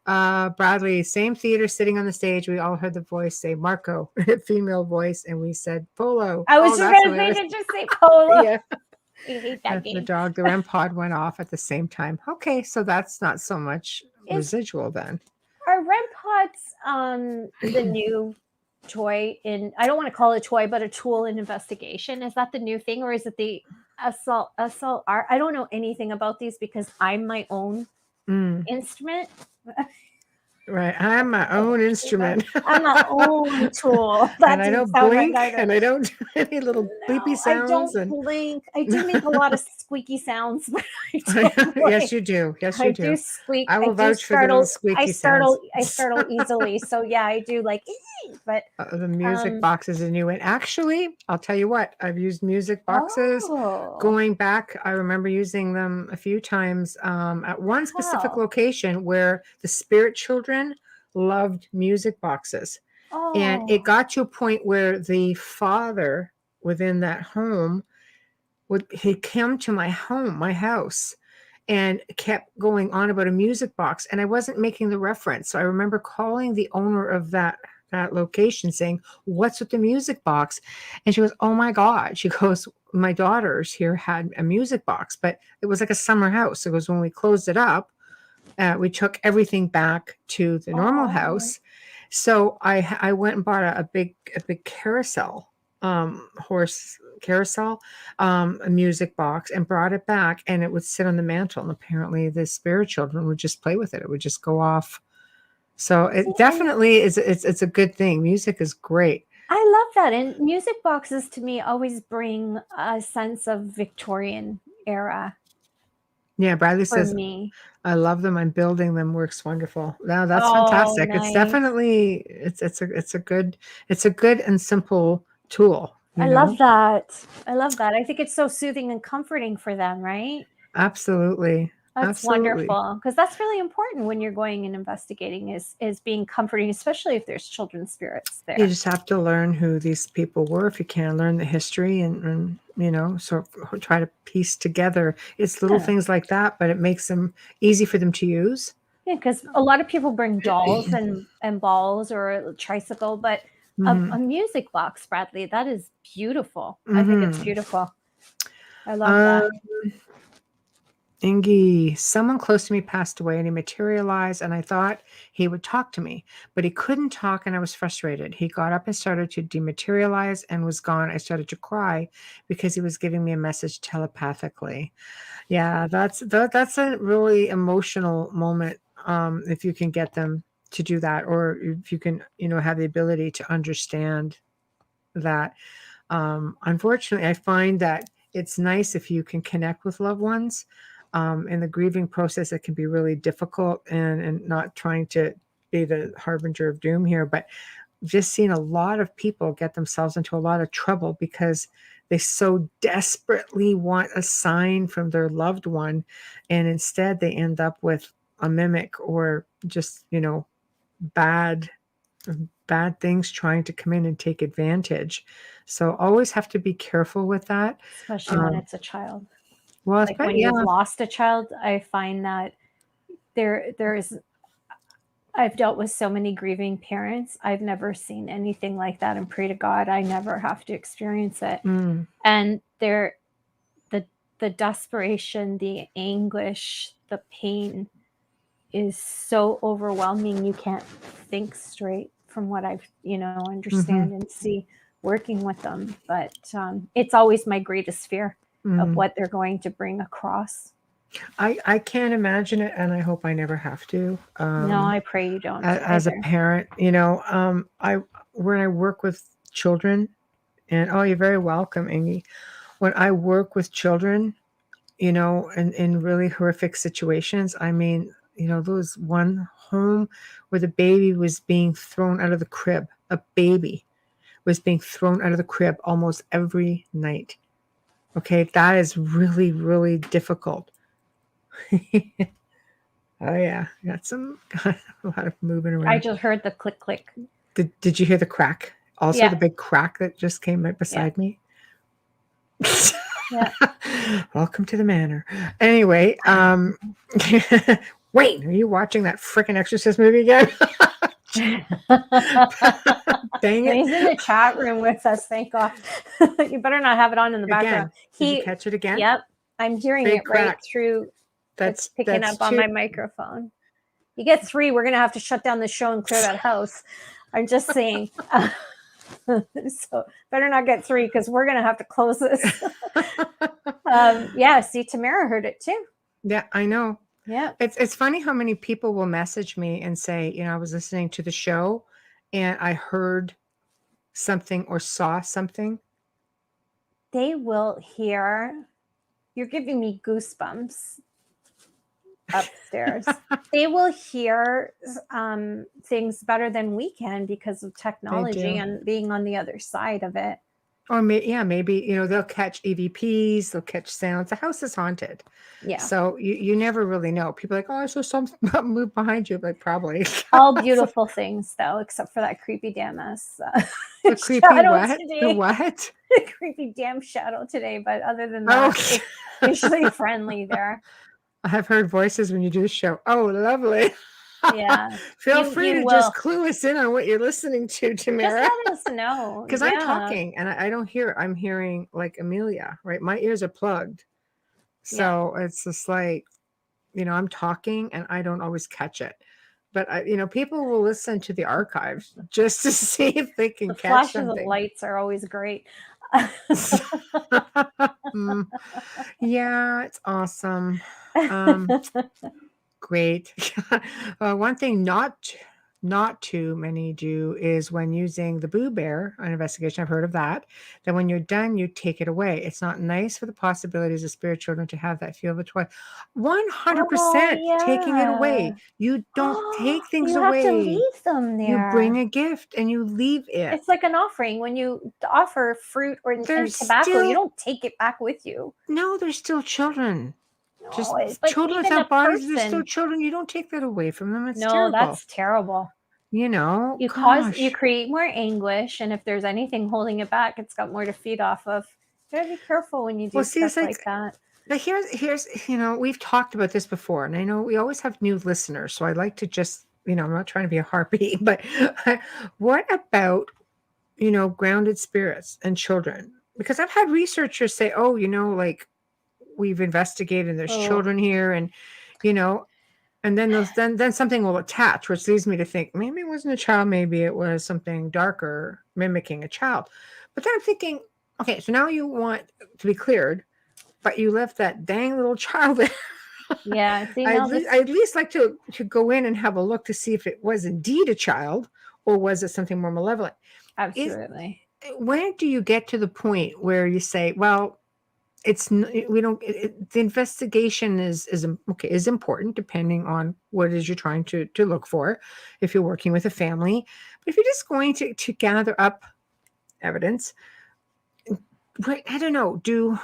B: Bradley, same theater, sitting on the stage. We all heard the voice say Marco, female voice, and we said Polo.
C: I was just going to just say Polo.
B: Yeah.
C: I hate that
B: The
C: game.
B: dog, the REM pod went off at the same time. Okay, so that's not so much
C: Is
B: residual then.
C: Are REM pods the new toy in? I don't want to call it a toy, but a tool in investigation. Is that the new thing, or is it the assault art? I don't know anything about these because I'm my own
B: Mm,
C: instrument.
B: right. I'm my own instrument.
C: I'm my own tool. That
B: And I
C: didn't
B: don't
C: sound right
B: blink
C: either.
B: and I don't do any little bleepy
C: No, I
B: sounds.
C: don't
B: And
C: blink. I do make a lot of squeaky sounds, but I don't
B: yes,
C: blink.
B: you do. Yes,
C: I
B: you
C: do
B: do.
C: squeak.
B: I
C: I
B: will
C: do
B: vouch for the little
C: startle.
B: squeaky sounds.
C: I startle easily. So yeah, I do like, but
B: The music box is a new one. Actually, I'll tell you what, I've used music boxes
C: oh
B: going back. I remember using them a few times at one specific
C: wow.
B: location where the spirit children loved music boxes. And it
C: Oh
B: got to a point where the father within that home he came to my home, my house, and kept going on about a music box, and I wasn't making the reference. So I remember calling the owner of that location saying, "What's with the music box?" And she goes, "Oh my God." She goes, "My daughters here had a music box, but it was like a summer house. It was when we closed it up, we took everything back to the normal
C: oh
B: house. So I went and bought a big carousel, horse carousel, a music box, and brought it back, and it would sit on the mantle. And apparently, the spirit children would just play with it. It would just go off. So
C: see,
B: it
C: and
B: definitely is. It's a good thing. Music is great.
C: I love that. And music boxes to me always bring a sense of Victorian era
B: Yeah, Bradley
C: for
B: says
C: me.
B: I love them. I'm building them. Works wonderful. Now that's
C: Oh,
B: fantastic. It's
C: nice.
B: definitely it's a good and simple tool.
C: I
B: You
C: love
B: know,
C: that. I love that. I think it's so soothing and comforting for them, right?
B: absolutely,
C: That's
B: absolutely.
C: wonderful because that's really important when you're going and investigating is being comforting, especially if there's children's spirits
B: You
C: there.
B: just have to learn who these people were if you can learn the history and sort of try to piece together. It's little
C: Yeah.
B: things like that, but it makes them easy for them to use.
C: Yeah, because a lot of people bring dolls and balls or a tricycle, but
B: Hmm.
C: a music box, Bradley, that is beautiful. I think it's
B: Hmm.
C: beautiful. I love that.
B: Um, Ingy, someone close to me passed away and he materialized, and I thought he would talk to me, but he couldn't talk, and I was frustrated. He got up and started to dematerialize and was gone. I started to cry because he was giving me a message telepathically. Yeah, that's a really emotional moment. If you can get them to do that, or if you can, have the ability to understand that. Unfortunately, I find that it's nice if you can connect with loved ones. In the grieving process, it can be really difficult, and not trying to be the harbinger of doom here, but just seen a lot of people get themselves into a lot of trouble because they so desperately want a sign from their loved one, and instead they end up with a mimic or just bad bad things trying to come in and take advantage. So always have to be careful with that.
C: Especially when
B: Um,
C: it's a child.
B: well, it's
C: Like
B: but
C: when
B: yeah.
C: you've lost a child, I find that there's I've dealt with so many grieving parents. I've never seen anything like that, and pray to God I never have to experience it.
B: Mm,
C: And the the desperation, the anguish, the pain is so overwhelming. You can't think straight from what I've
B: mhm,
C: understand and see working with them. But it's always my greatest fear of
B: mm.
C: what they're going to bring across.
B: I can't imagine it, and I hope I never have to.
C: No, I pray you don't
B: As a
C: either.
B: parent, I when I work with children, and oh, you're very welcome, Amy. When I work with children, in really horrific situations. I mean, there was one home where the baby was being thrown out of the crib. A baby was being thrown out of the crib almost every night. Okay, that is really, really difficult. Oh yeah, got a lot of moving
C: I
B: around.
C: just heard the click click.
B: Did you hear the crack? Also,
C: Yeah,
B: the big crack that just came right
C: yeah,
B: beside me.
C: yeah.
B: Welcome to the manor. Anyway, wait, are you watching that freaking Exorcist movie again? Dang
C: And he's in
B: it.
C: the chat room with us, thank God. You better not have it on in the background.
B: Again, did you catch it again?
C: Yep, I'm hearing
B: Big
C: it right
B: crack.
C: through. It's picking
B: That's
C: up on
B: 2.
C: my microphone. You get 3, we're going to have to shut down the show and clear that house. I'm just saying. So better not get 3 because we're going to have to close this. Yeah, see, Tamara heard it too.
B: Yeah, I know.
C: Yeah.
B: It's funny how many people will message me and say, you know, I was listening to the show and I heard something or saw something.
C: They will hear. You're giving me goosebumps upstairs. They will hear things better than we can because of technology and being on the other side of it.
B: Or maybe, you know, they'll catch EVPs, they'll catch sounds. The house is haunted.
C: Yeah.
B: So you never really know. People are like, oh, I saw something move behind you. Like, probably.
C: All beautiful things, though, except for that creepy damn ass
B: The creepy what?
C: today.
B: The what?
C: The creepy damn shadow today. But other than that, it's usually friendly there.
B: I have heard voices when you do the show. Oh, lovely.
C: Yeah.
B: Feel free to just clue us in on what you're listening to, Tamara.
C: Just let us know.
B: Because I'm talking and I don't hear. I'm hearing like Amelia, right? My ears are plugged. So it's just like, you know, I'm talking and I don't always catch it. But, you know, people will listen to the archives just to see if they can catch something.
C: Flashes of lights are always great.
B: Yeah, it's awesome. Great. One thing not too many do is when using the Boo Bear on investigation. I've heard of that. Then when you're done, you take it away. It's not nice for the possibilities of spirit children to have that feel of a toy. 100% taking it away. You don't take things away.
C: You have to leave them there.
B: You bring a gift and you leave it.
C: It's like an offering. When you offer fruit or and tobacco, you don't take it back with you.
B: No, they're still children. Just
C: but
B: children without bodies, they're still children. You don't take that away from them. It's terrible.
C: No, that's terrible.
B: You know,
C: you create more anguish, and if there's anything holding it back, it's got more to feed off of. You gotta be careful when you do stuff like that.
B: But here's you know, we've talked about this before, and I know we always have new listeners, so I like to just, you know, I'm not trying to be a harpy, but what about, you know, grounded spirits and children? Because I've had researchers say, oh, you know, like, we've investigated and there's children here, and, you know, and then then something will attach, which leads me to think maybe it wasn't a child, maybe it was something darker mimicking a child. But then I'm thinking, okay, so now you want to be cleared, but you left that dang little child there.
C: Yeah,
B: I'd at least like to go in and have a look to see if it was indeed a child or was it something more malevolent.
C: Absolutely.
B: When do you get to the point where you say, well, the investigation is important depending on what it is you're trying to look for if you're working with a family. But if you're just going to gather up evidence, I don't know, do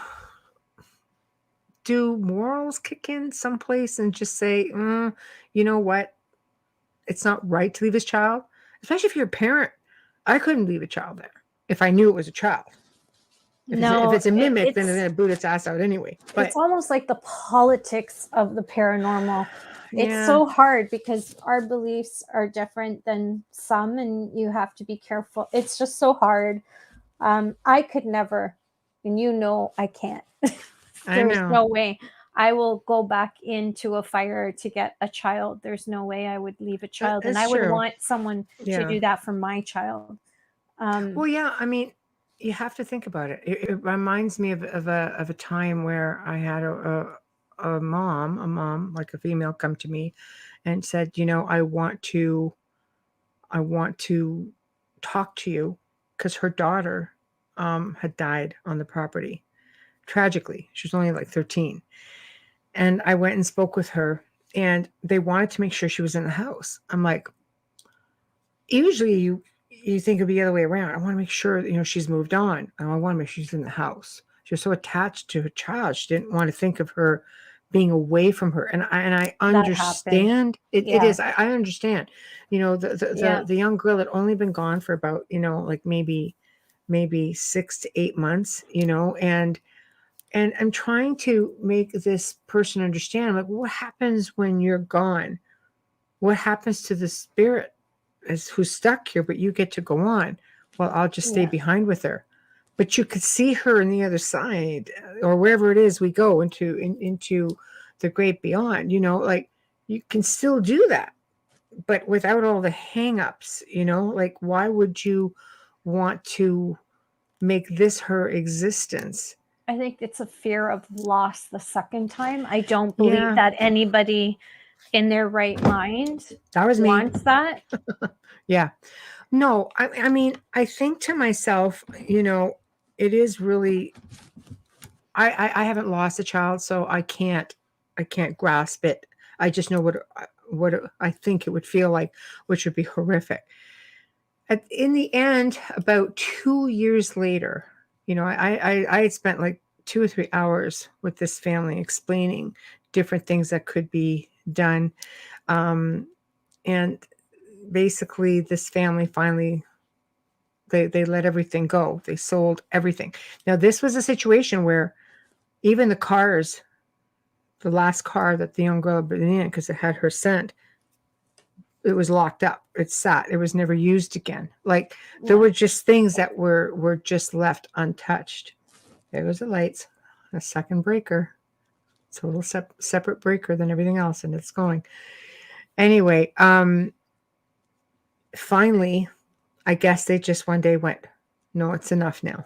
B: morals kick in someplace and just say, you know what, it's not right to leave this child, especially if you're a parent. I couldn't leave a child there if I knew it was a child. If it's a mimic, then it boot its ass out anyway. But
C: it's almost like the politics of the paranormal. It's so hard because our beliefs are different than some, and you have to be careful. It's just so hard. I could never, and you know I can't. There's no way. I will go back into a fire to get a child. There's no way I would leave a child, and I would want someone to do that for my child.
B: Well, yeah, I mean, you have to think about it. It reminds me of a time where I had a mom, like a female, come to me and said, you know, I want to talk to you because her daughter had died on the property tragically. She was only like 13. And I went and spoke with her, and they wanted to make sure she was in the house. I'm like, usually you think it'd be the other way around. I want to make sure, you know, she's moved on. And I want to make sure she's in the house. She was so attached to her child. She didn't want to think of her being away from her. And I understand. It is. I understand. You know, the young girl had only been gone for about, you know, like maybe 6 to 8 months, you know, and I'm trying to make this person understand, like, what happens when you're gone? What happens to the spirit? who's stuck here, but you get to go on. Well, I'll just stay
C: Yeah.
B: behind with her. But you could see her on the other side, or wherever it is we go into the great beyond. Like you can still do that, but without all the hang-ups. Like why would you want to make this her existence?
C: I think it's a fear of loss the second time. I don't believe
B: Yeah,
C: that anybody in their right mind
B: that was me.
C: wants that.
B: Yeah. No, I mean, I think to myself, it is really, I haven't lost a child, so I can't grasp it. I just know what I think it would feel like, which would be horrific. In the end, about 2 years later, I had spent like 2 or 3 hours with this family explaining different things that could be done. And basically this family finally, they let everything go. They sold everything. Now, this was a situation where even the cars, the last car that the young girl had been in, because it had her scent, it was locked up. It sat. It was never used again. Like there were just things that were just left untouched. There was the lights, a second breaker. It's a little separate breaker than everything else, and it's going. Anyway, finally, I guess they just one day went, no, it's enough now.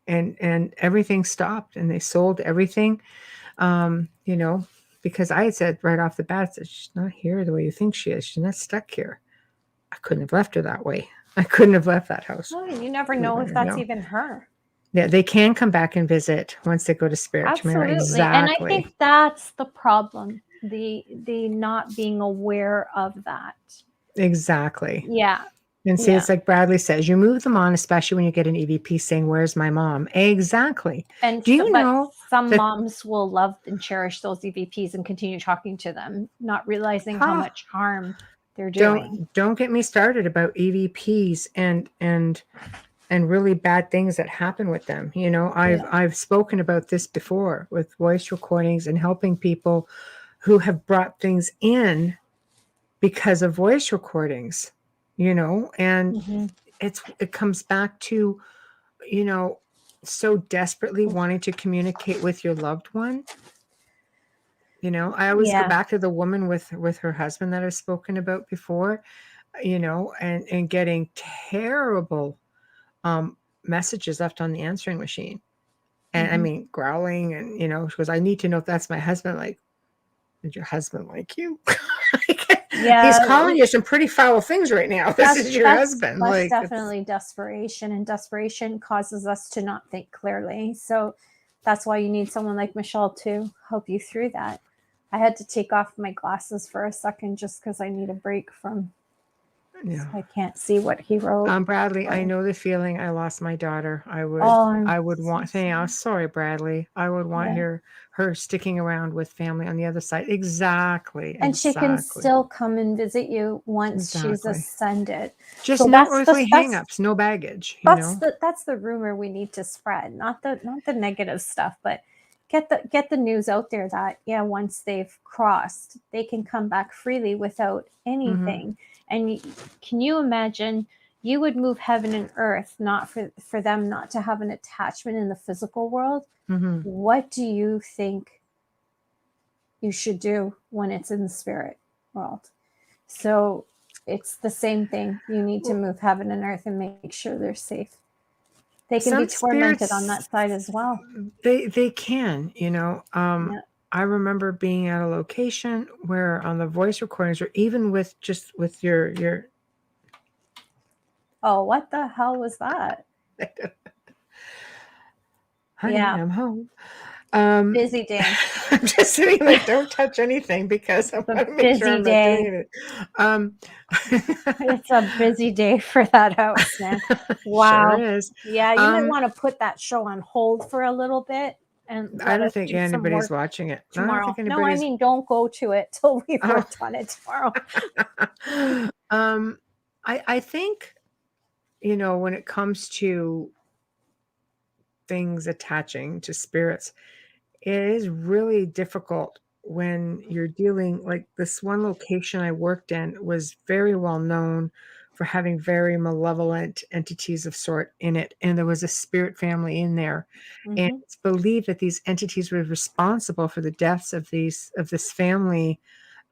B: And everything stopped, and they sold everything. Because I had said right off the bat that she's not here the way you think she is. She's not stuck here. I couldn't have left her that way. I couldn't have left that house.
C: Oh, you never know if that's even her.
B: Yeah, they can come back and visit once they go to spirit.
C: Absolutely.
B: Exactly.
C: And I think that's the problem. The not being aware of that.
B: Exactly.
C: Yeah.
B: And see, it's like Bradley says, you move them on, especially when you get an EVP saying, "Where's my mom?" Exactly.
C: And
B: do you know
C: some moms will love and cherish those EVPs and continue talking to them, not realizing how much harm they're doing.
B: Don't get me started about EVPs and really bad things that happen with them. I've spoken about this before with voice recordings and helping people who have brought things in because of voice recordings, and it comes back to, so desperately wanting to communicate with your loved one. I always go back to the woman with her husband that I've spoken about before, and getting terrible messages left on the answering machine. And I mean, growling, and, she goes, "I need to know if that's my husband." Like, did your husband like you? He's calling you some pretty foul things right now. This is your husband.
C: That's definitely desperation, and desperation causes us to not think clearly. So that's why you need someone like Michelle to help you through that. I had to take off my glasses for a second just because I need a break from. Yeah. I can't see what he wrote.
B: Bradley, I know the feeling. I lost my daughter. I would want. I'm sorry, Bradley. I would want her sticking around with family on the other side. Exactly.
C: And she can still come and visit you once she's ascended.
B: Just no earthly hangups, no baggage.
C: That's the rumor we need to spread, not the negative stuff, but get the news out there that once they've crossed, they can come back freely without anything. And can you imagine, you would move heaven and earth not for them not to have an attachment in the physical world? What do you think you should do when it's in the spirit world? So it's the same thing. You need to move heaven and earth and make sure they're safe. They can be tormented on that side as well.
B: They can, I remember being at a location where on the voice recordings, or even with your.
C: Oh, what the hell was that?
B: Honey, I'm home.
C: Busy day.
B: I'm just sitting like, don't touch anything because I want to make sure I'm not doing it.
C: It's a busy day for that house, man. Wow.
B: Sure is.
C: Yeah, you might want to put that show on hold for a little bit. And
B: I don't think anybody's watching it
C: tomorrow. No, I mean, don't go to it till we've worked on it tomorrow.
B: I think, when it comes to things attaching to spirits, it is really difficult when you're dealing, like this one location I worked in was very well known for having very malevolent entities of sort in it, and there was a spirit family in there, and
C: Hmm.
B: it's believed that these entities were responsible for the deaths of this family.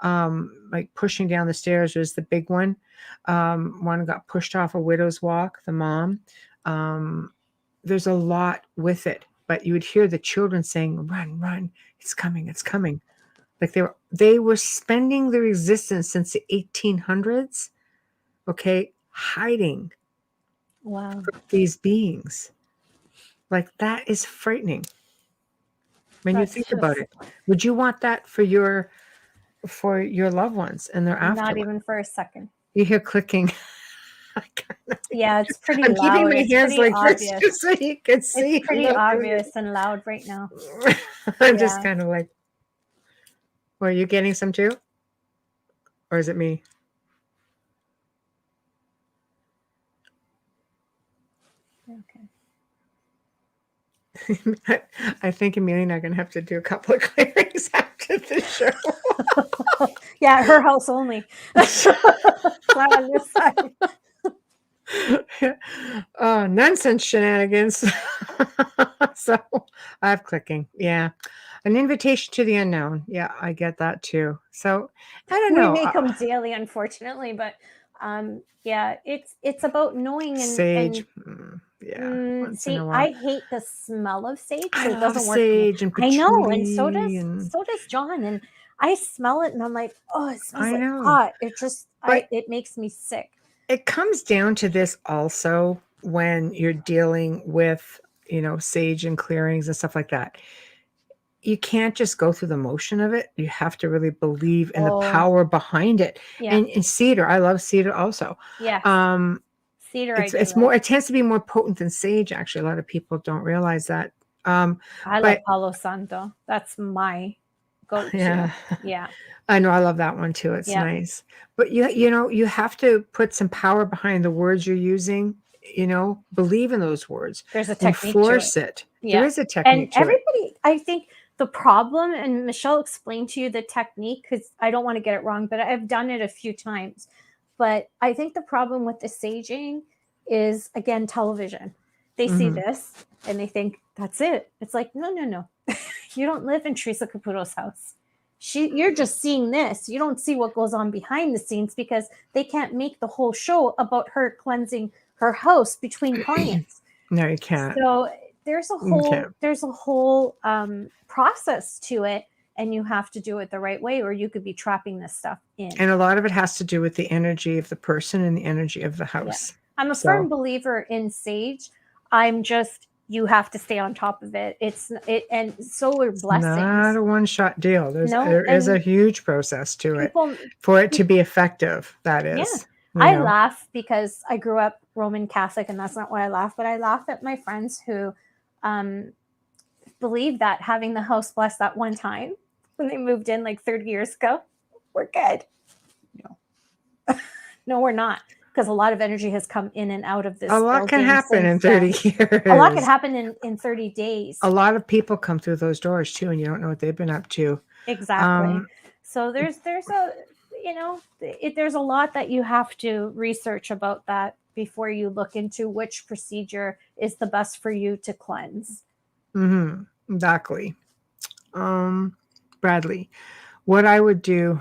B: Like pushing down the stairs was the big one. One got pushed off a widow's walk, the mom. Um, there's a lot with it, but you would hear the children saying, "Run, run, it's coming, it's coming." Like they were spending their existence since the 1800s, okay, hiding
C: Wow.
B: from these beings. Like that is frightening when you
C: That's
B: think about
C: just
B: it. Would you want that for your loved ones and their
C: not
B: afterlife?
C: even for a second.
B: You hear clicking.
C: Yeah, it's pretty
B: I'm keeping
C: loud.
B: my
C: It's
B: hands
C: pretty
B: like this
C: obvious.
B: just so you can
C: It's
B: see. I'm
C: pretty
B: not doing
C: obvious and loud right now.
B: it. I'm just
C: Yeah.
B: kind of like, well, are you getting some too? Or is it me?
C: Okay.
B: I think Amelia and I are going to have to do a couple of clearings after the show.
C: Yeah, her house only. Not on this side.
B: Nonsense shenanigans. So I have clicking. Yeah. An invitation to the unknown. Yeah, I get that too. So I don't
C: We
B: know.
C: make them daily, unfortunately, but yeah, it's about knowing
B: Sage.
C: and
B: Yeah. Once in
C: see,
B: a while.
C: I hate the smell of sage,
B: I
C: so it
B: love
C: doesn't work for me.
B: sage and
C: I know, and so
B: patchouli
C: does
B: and
C: John, and I smell it, and I'm like, oh, it smells
B: I
C: like
B: know.
C: pot. It just,
B: But
C: it makes me sick.
B: it comes down to this also when you're dealing with, sage and clearings and stuff like that. You can't just go through the motion of it. You have to really believe in the
C: Oh,
B: power behind it.
C: yeah,
B: And cedar, I love cedar also.
C: yes,
B: Um,
C: cedar, I
B: it's
C: do
B: it's more.
C: like.
B: It tends to be more potent than sage. Actually, a lot of people don't realize that.
C: I love
B: But
C: Palo Santo. That's my
B: yeah,
C: go-to. Yeah,
B: I know I love that one too. It's
C: yeah.
B: nice. But you have to put some power behind the words you're using. Believe in those words,
C: There's a technique to it.
B: enforce it. There
C: Yeah.
B: is a
C: And
B: technique to it.
C: everybody, I think the problem, and Michelle explained to you the technique because I don't want to get it wrong, but I've done it a few times. But I think the problem with the saging is, again, television. They see
B: Hmm.
C: this and they think that's it. It's like, no, no, no. You don't live in Teresa Caputo's house. You're just seeing this. You don't see what goes on behind the scenes because they can't make the whole show about her cleansing her house between clients.
B: No, you can't.
C: So there's a
B: You
C: whole
B: can't.
C: process to it, and you have to do it the right way, or you could be trapping this stuff in.
B: And a lot of it has to do with the energy of the person and the energy of the
C: Yeah.
B: house.
C: I'm a
B: So
C: firm believer in sage. I'm just, you have to stay on top of it. And solar
B: it's not
C: blessings.
B: a one-shot deal.
C: No,
B: There is a
C: and
B: huge process to it
C: people,
B: for it to be effective. That
C: yeah.
B: is,
C: I laugh because I grew up Roman Catholic, and that's not why I laugh, but I laugh at my friends who believe that having the house blessed that one time when they moved in like 30 years ago, we're good. No, no, we're not. Because a lot of energy has come in and out of this
B: a lot can
C: building
B: happen in
C: since then.
B: 30 years.
C: A lot can happen in 30 days.
B: A lot of people come through those doors too, and you don't know what they've been up to.
C: Exactly. So there's a there's a lot that you have to research about that before you look into which procedure is the best for you to cleanse.
B: Exactly. Bradley, what I would do,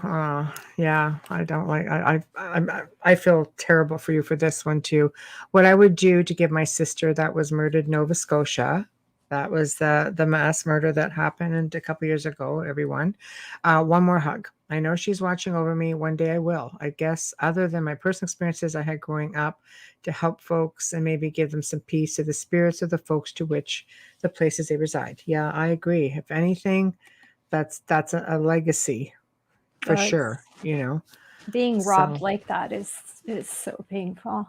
B: yeah, I don't like. I feel terrible for you for this one too. What I would do to give my sister that was murdered in Nova Scotia, that was the mass murder that happened a couple years ago. Everyone, one more hug. I know she's watching over me. One day I will. I guess other than my personal experiences I had growing up, to help folks and maybe give them some peace to the spirits of the folks to which the places they reside. Yeah, I agree. If anything, that's a legacy for sure,
C: Being robbed
B: so
C: like that is so painful.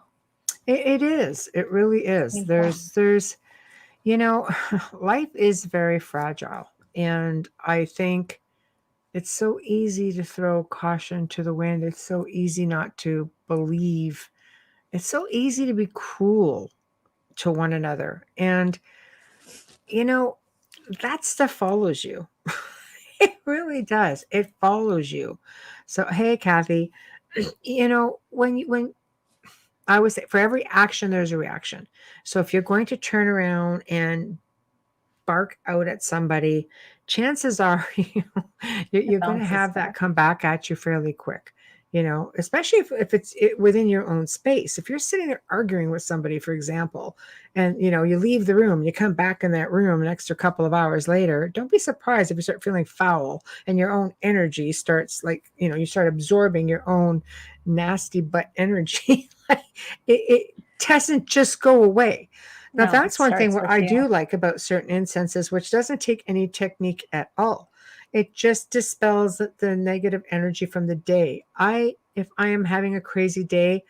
B: it is, it really is.
C: Painful.
B: There's you know life is very fragile, and I think it's so easy to throw caution to the wind. It's so easy not to believe. It's so easy to be cruel to one another, and that stuff follows you. It really does. It follows you. So, hey, Kathy, when I would say for every action, there's a reaction. So if you're going to turn around and bark out at somebody, chances are you're going to
C: bounces
B: have that
C: back.
B: come back at you fairly quick. Especially if it's within your own space. If you're sitting there arguing with somebody, for example, and you leave the room, you come back in that room an extra couple of hours later, don't be surprised if you start feeling foul and your own energy starts you start absorbing your own nasty butt energy. It doesn't just go away. Now,
C: No, it
B: that's one thing
C: starts
B: what
C: with
B: I
C: you.
B: do like about certain incenses, which doesn't take any technique at all. It just dispels the negative energy from the day. If I am having a crazy day,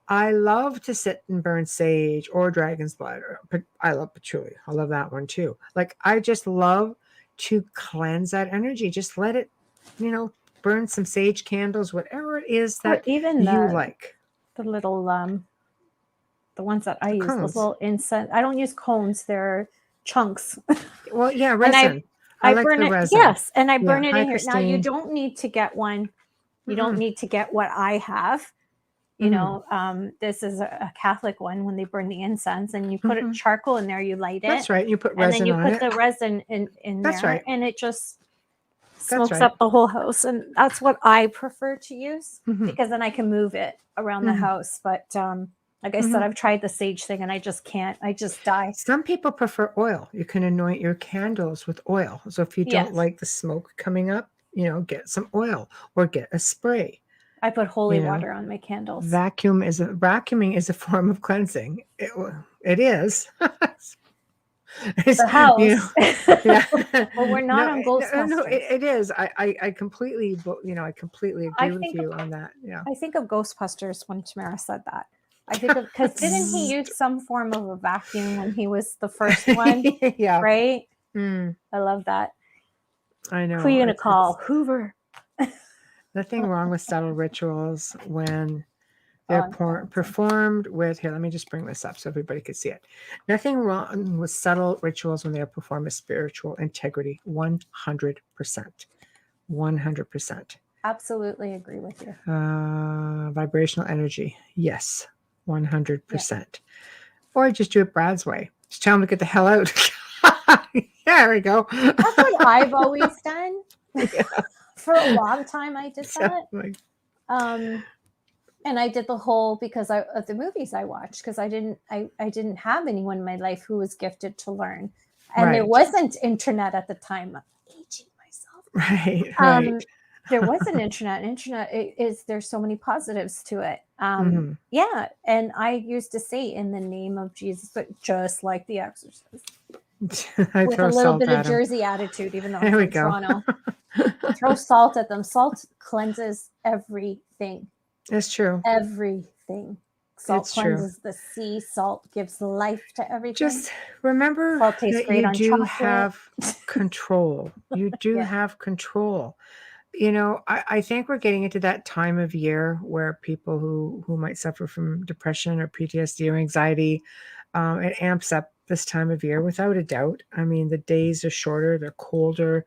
B: I love to sit and burn sage or dragon's blood. But I love patchouli. I love that one too. Like, I just love to cleanse that energy. Just let it, burn some sage candles, whatever it is
C: Or
B: that
C: even
B: you like.
C: the little the ones that I
B: The
C: use, those
B: cones.
C: little incense. I don't use cones; they're chunks.
B: Well, yeah,
C: And
B: resin. I like
C: burn
B: the
C: it.
B: resin.
C: Yes, and I
B: Yeah,
C: burn it
B: hi,
C: in here. Now you
B: Christine.
C: don't need to get one. You don't
B: Mm-mm.
C: need to get what I have. This is a Catholic one when they burn the incense, and you put
B: Mhm.
C: charcoal in there, you light it,
B: That's right. You put
C: and then
B: resin
C: you
B: on
C: put
B: it.
C: the resin in
B: That's
C: there,
B: right.
C: and it just
B: That's
C: smokes
B: right.
C: up the whole house. And that's what I prefer to use
B: Mhm.
C: because then I can move it around the
B: Mhm.
C: house. But like I said,
B: Mhm.
C: I've tried the sage thing, and I just can't. I just die.
B: Some people prefer oil. You can anoint your candles with oil. So if you don't
C: Yes,
B: like the smoke coming up, get some oil or get a spray.
C: I put holy
B: You know,
C: water on my candles.
B: Vacuuming is a form of cleansing. It is. It's,
C: The house.
B: yeah.
C: Well, we're not on
B: No,
C: Ghostbusters.
B: it is. I completely, I completely
C: I
B: agree with
C: think
B: you on that. Yeah.
C: I think of Ghostbusters when Tamara said that. I think of because didn't he use some form of a vacuum when he was the first one?
B: Yeah.
C: Right?
B: Mm,
C: I love that.
B: I know.
C: Who are you gonna
B: It's
C: call? Hoover.
B: nothing wrong with subtle rituals when
C: Oh,
B: they're
C: I'm dancing.
B: performed with. Here, let me just bring this up so everybody can see it. Nothing wrong with subtle rituals when they are performed with spiritual integrity. 100%. 100%.
C: Absolutely agree with you.
B: Vibrational energy. Yes. 100%. Or just do it Brad's way. Just tell him to get the hell out. There we go.
C: That's what I've always done.
B: Yeah.
C: For a long time, I did
B: Yeah,
C: that.
B: like,
C: And I did the whole because of the movies I watched because I didn't have anyone in my life who was gifted to learn, and there
B: right.
C: wasn't internet at the time. I'm aging myself.
B: Right.
C: There was an internet. There's so many positives to it.
B: Mhm.
C: Yeah, and I used to say in the name of Jesus, but just like The Exorcist,
B: I
C: with
B: throw
C: a little
B: salt
C: bit of
B: at him.
C: Jersey attitude, even though I'm
B: There we
C: from
B: go.
C: Toronto. Throw salt at them. Salt cleanses everything.
B: It's true.
C: Everything. Salt
B: It's true.
C: cleanses the sea. Salt gives life to everything.
B: Just remember
C: Salt tastes
B: that
C: great
B: you
C: on
B: do
C: chocolate.
B: have control. You do
C: Yeah.
B: have control. I think we're getting into that time of year where people who might suffer from depression or PTSD or anxiety, it amps up this time of year without a doubt. I mean, the days are shorter, they're colder,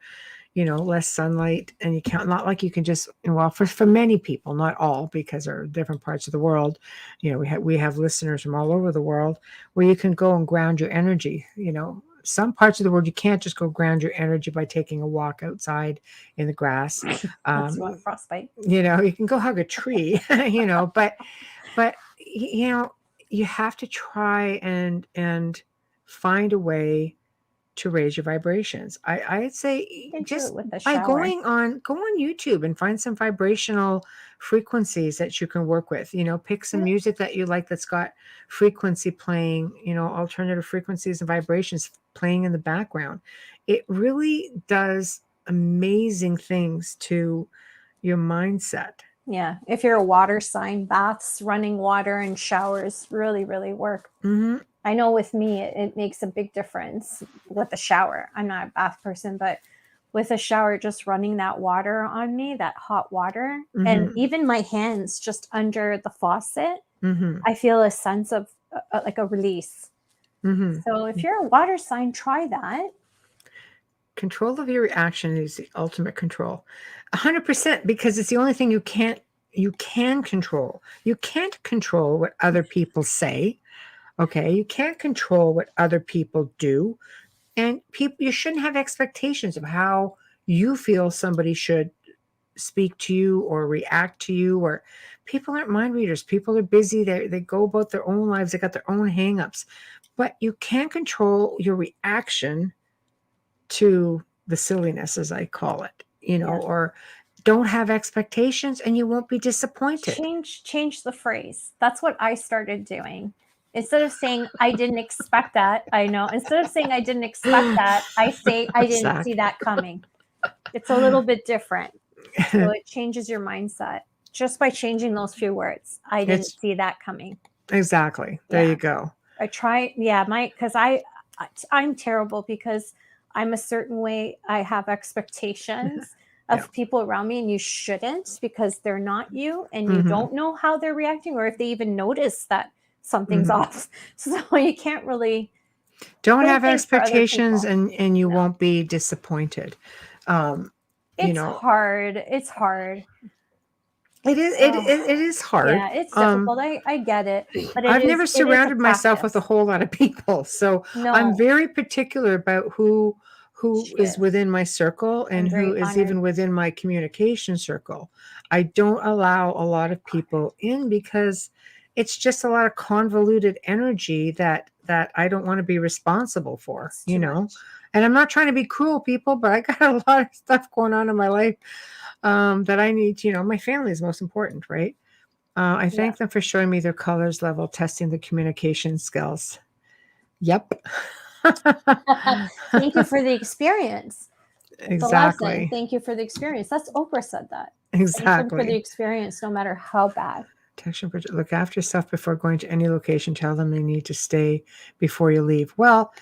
B: less sunlight, and you can't, not like you can just, well, for many people, not all, because there are different parts of the world, we have listeners from all over the world where you can go and ground your energy. Some parts of the world you can't just go ground your energy by taking a walk outside in the grass.
C: Unless you want frostbite.
B: You can go hug a tree, but you have to try and find a way to raise your vibrations. I'd say
C: You can do
B: just
C: it with a
B: by
C: shower.
B: go on YouTube and find some vibrational frequencies that you can work with. Pick some music that you like that's got frequency playing, alternative frequencies and vibrations playing in the background. It really does amazing things to your mindset.
C: Yeah. If you're a water sign, baths, running water, and showers really, really work.
B: Mm-hmm.
C: I know with me, it makes a big difference with a shower. I'm not a bath person, but with a shower, just running that water on me, that hot water, and even my hands just under the faucet, I feel a sense of like a release. So if you're a water sign, try that.
B: control of your reaction is the ultimate control. 100%, because it's the only thing you can control. You can't control what other people say. Okay. You can't control what other people do. And people, you shouldn't have expectations of how you feel somebody should speak to you or react to you. Or people aren't mind readers. People are busy. They go about their own lives. They got their own hangups. But you can't control your reaction to the silliness, as I call it, or don't have expectations and you won't be disappointed.
C: Change the phrase. That's what I started doing. Instead of saying I didn't expect that, instead of saying I didn't expect that, I say I didn't see that coming. It's a little bit different. So it changes your mindset just by changing those few words. I didn't see that coming.
B: Exactly. There you go.
C: I try, because I'm terrible because I'm a certain way. I have expectations of people around me, and you shouldn't, because they're not you, and you don't know how they're reacting or if they even notice that something's off. So you can't really
B: don't have expectations, and you won't be disappointed.
C: It's hard. It's hard.
B: It is hard.
C: Yeah, it's difficult. I get it. But
B: I've never surrounded myself with a whole lot of people. So I'm very particular about who is within my circle and who is even within my communication circle. I don't allow a lot of people in because it's just a lot of convoluted energy that I don't want to be responsible for, much. And I'm not trying to be cruel, people, but I got a lot of stuff going on in my life that I need, my family is most important, right? I thank them for showing me their colors level, testing the communication skills. Yep.
C: Thank you for the experience.
B: Exactly.
C: Thank you for the experience. That's Oprah said that.
B: Exactly.
C: Thank you for the experience, no matter how bad.
B: Protection. Look after yourself before going to any location. Tell them they need to stay before you leave. Well,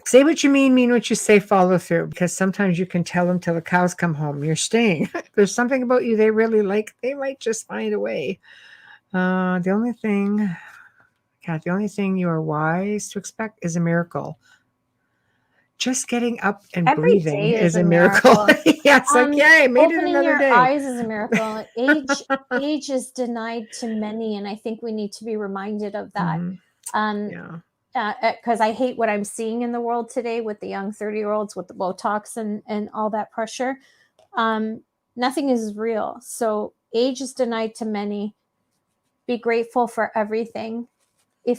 B: say what you mean what you say, follow through, because sometimes you can tell them till the cows come home. You're staying. If there's something about you they really like, they might just find a way. The only thing, Kat, the only thing you are wise to expect is a miracle. Just getting up and
C: Every
B: breathing
C: day
B: is a miracle. Yeah, it's like, yay, made it another day.
C: Opening your eyes is a miracle. Age is denied to many, and I think we need to be reminded of that. Because I hate what I'm seeing in the world today with the young 30-year-olds with the Botox and all that pressure. Nothing is real. So age is denied to many. Be grateful for everything. A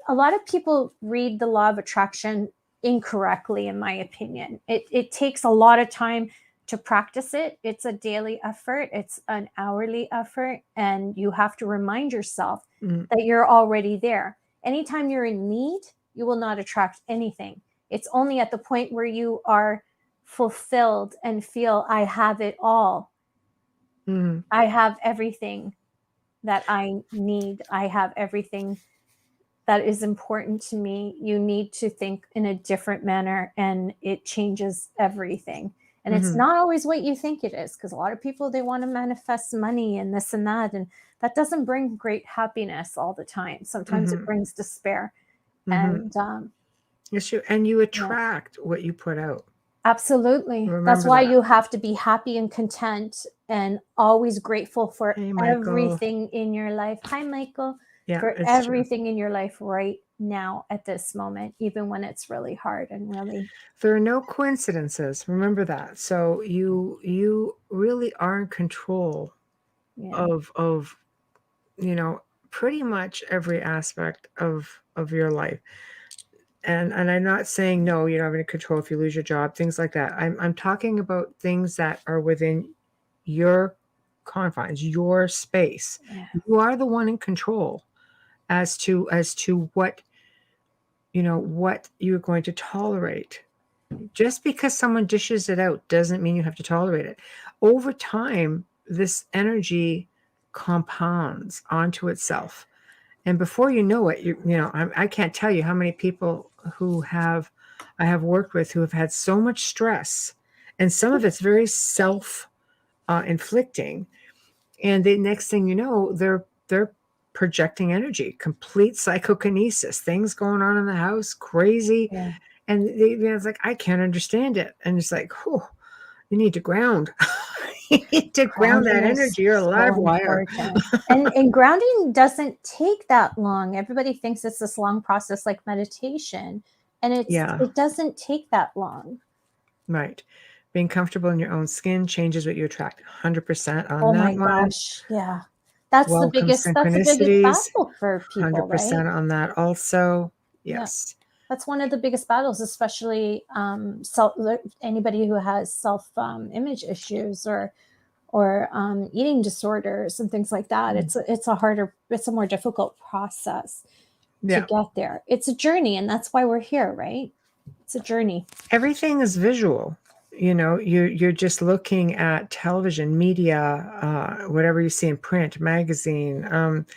C: lot of people read the law of attraction incorrectly, in my opinion. It takes a lot of time to practice it. It's a daily effort. It's an hourly effort. And you have to remind yourself that you're already there. Anytime you're in need, you will not attract anything. It's only at the point where you are fulfilled and feel, I have it all. I have everything that I need. I have everything that is important to me. You need to think in a different manner, and it changes everything. And it's not always what you think it is, because a lot of people, they want to manifest money and this and that. And that doesn't bring great happiness all the time. Sometimes it brings despair. And
B: yes, you attract what you put out.
C: Absolutely. That's why you have to be happy and content and always grateful for everything in your life. Hi, Michael. Yeah, for everything in your life right now at this moment, even when it's really hard and really.
B: There are no coincidences. Remember that. So you really are in control of pretty much every aspect of your life. And I'm not saying no, you don't have any control if you lose your job, things like that. I'm talking about things that are within your confines, your space. Yeah. You are the one in control as to what what you're going to tolerate. Just because someone dishes it out doesn't mean you have to tolerate it. Over time, this energy compounds onto itself. And before you know it, I can't tell you how many people I have worked with who have had so much stress, and some of it's very self-inflicting. And the next thing you know, they're projecting energy, complete psychokinesis, things going on in the house, crazy. Yeah. And it's like, I can't understand it. And it's like, oh, you need to ground. You need to ground that
C: Grounding is
B: energy. You're a
C: so
B: live wire.
C: important. And grounding doesn't take that long. Everybody thinks it's this long process like meditation, and it doesn't take that long.
B: Right. Being comfortable in your own skin changes what you attract. 100% on
C: Oh
B: that
C: my
B: one.
C: gosh, yeah. That's the
B: Welcome
C: biggest
B: synchronicities.
C: battle for people,
B: 100%
C: right?
B: on that also.
C: Yeah.
B: Yes.
C: That's one of the biggest battles, especially anybody who has self image issues or eating disorders and things like that. It's a more difficult process to get there. It's a journey, and that's why we're here, right? It's a journey.
B: Everything is visual. You're just looking at television, media, whatever you see in print, magazine.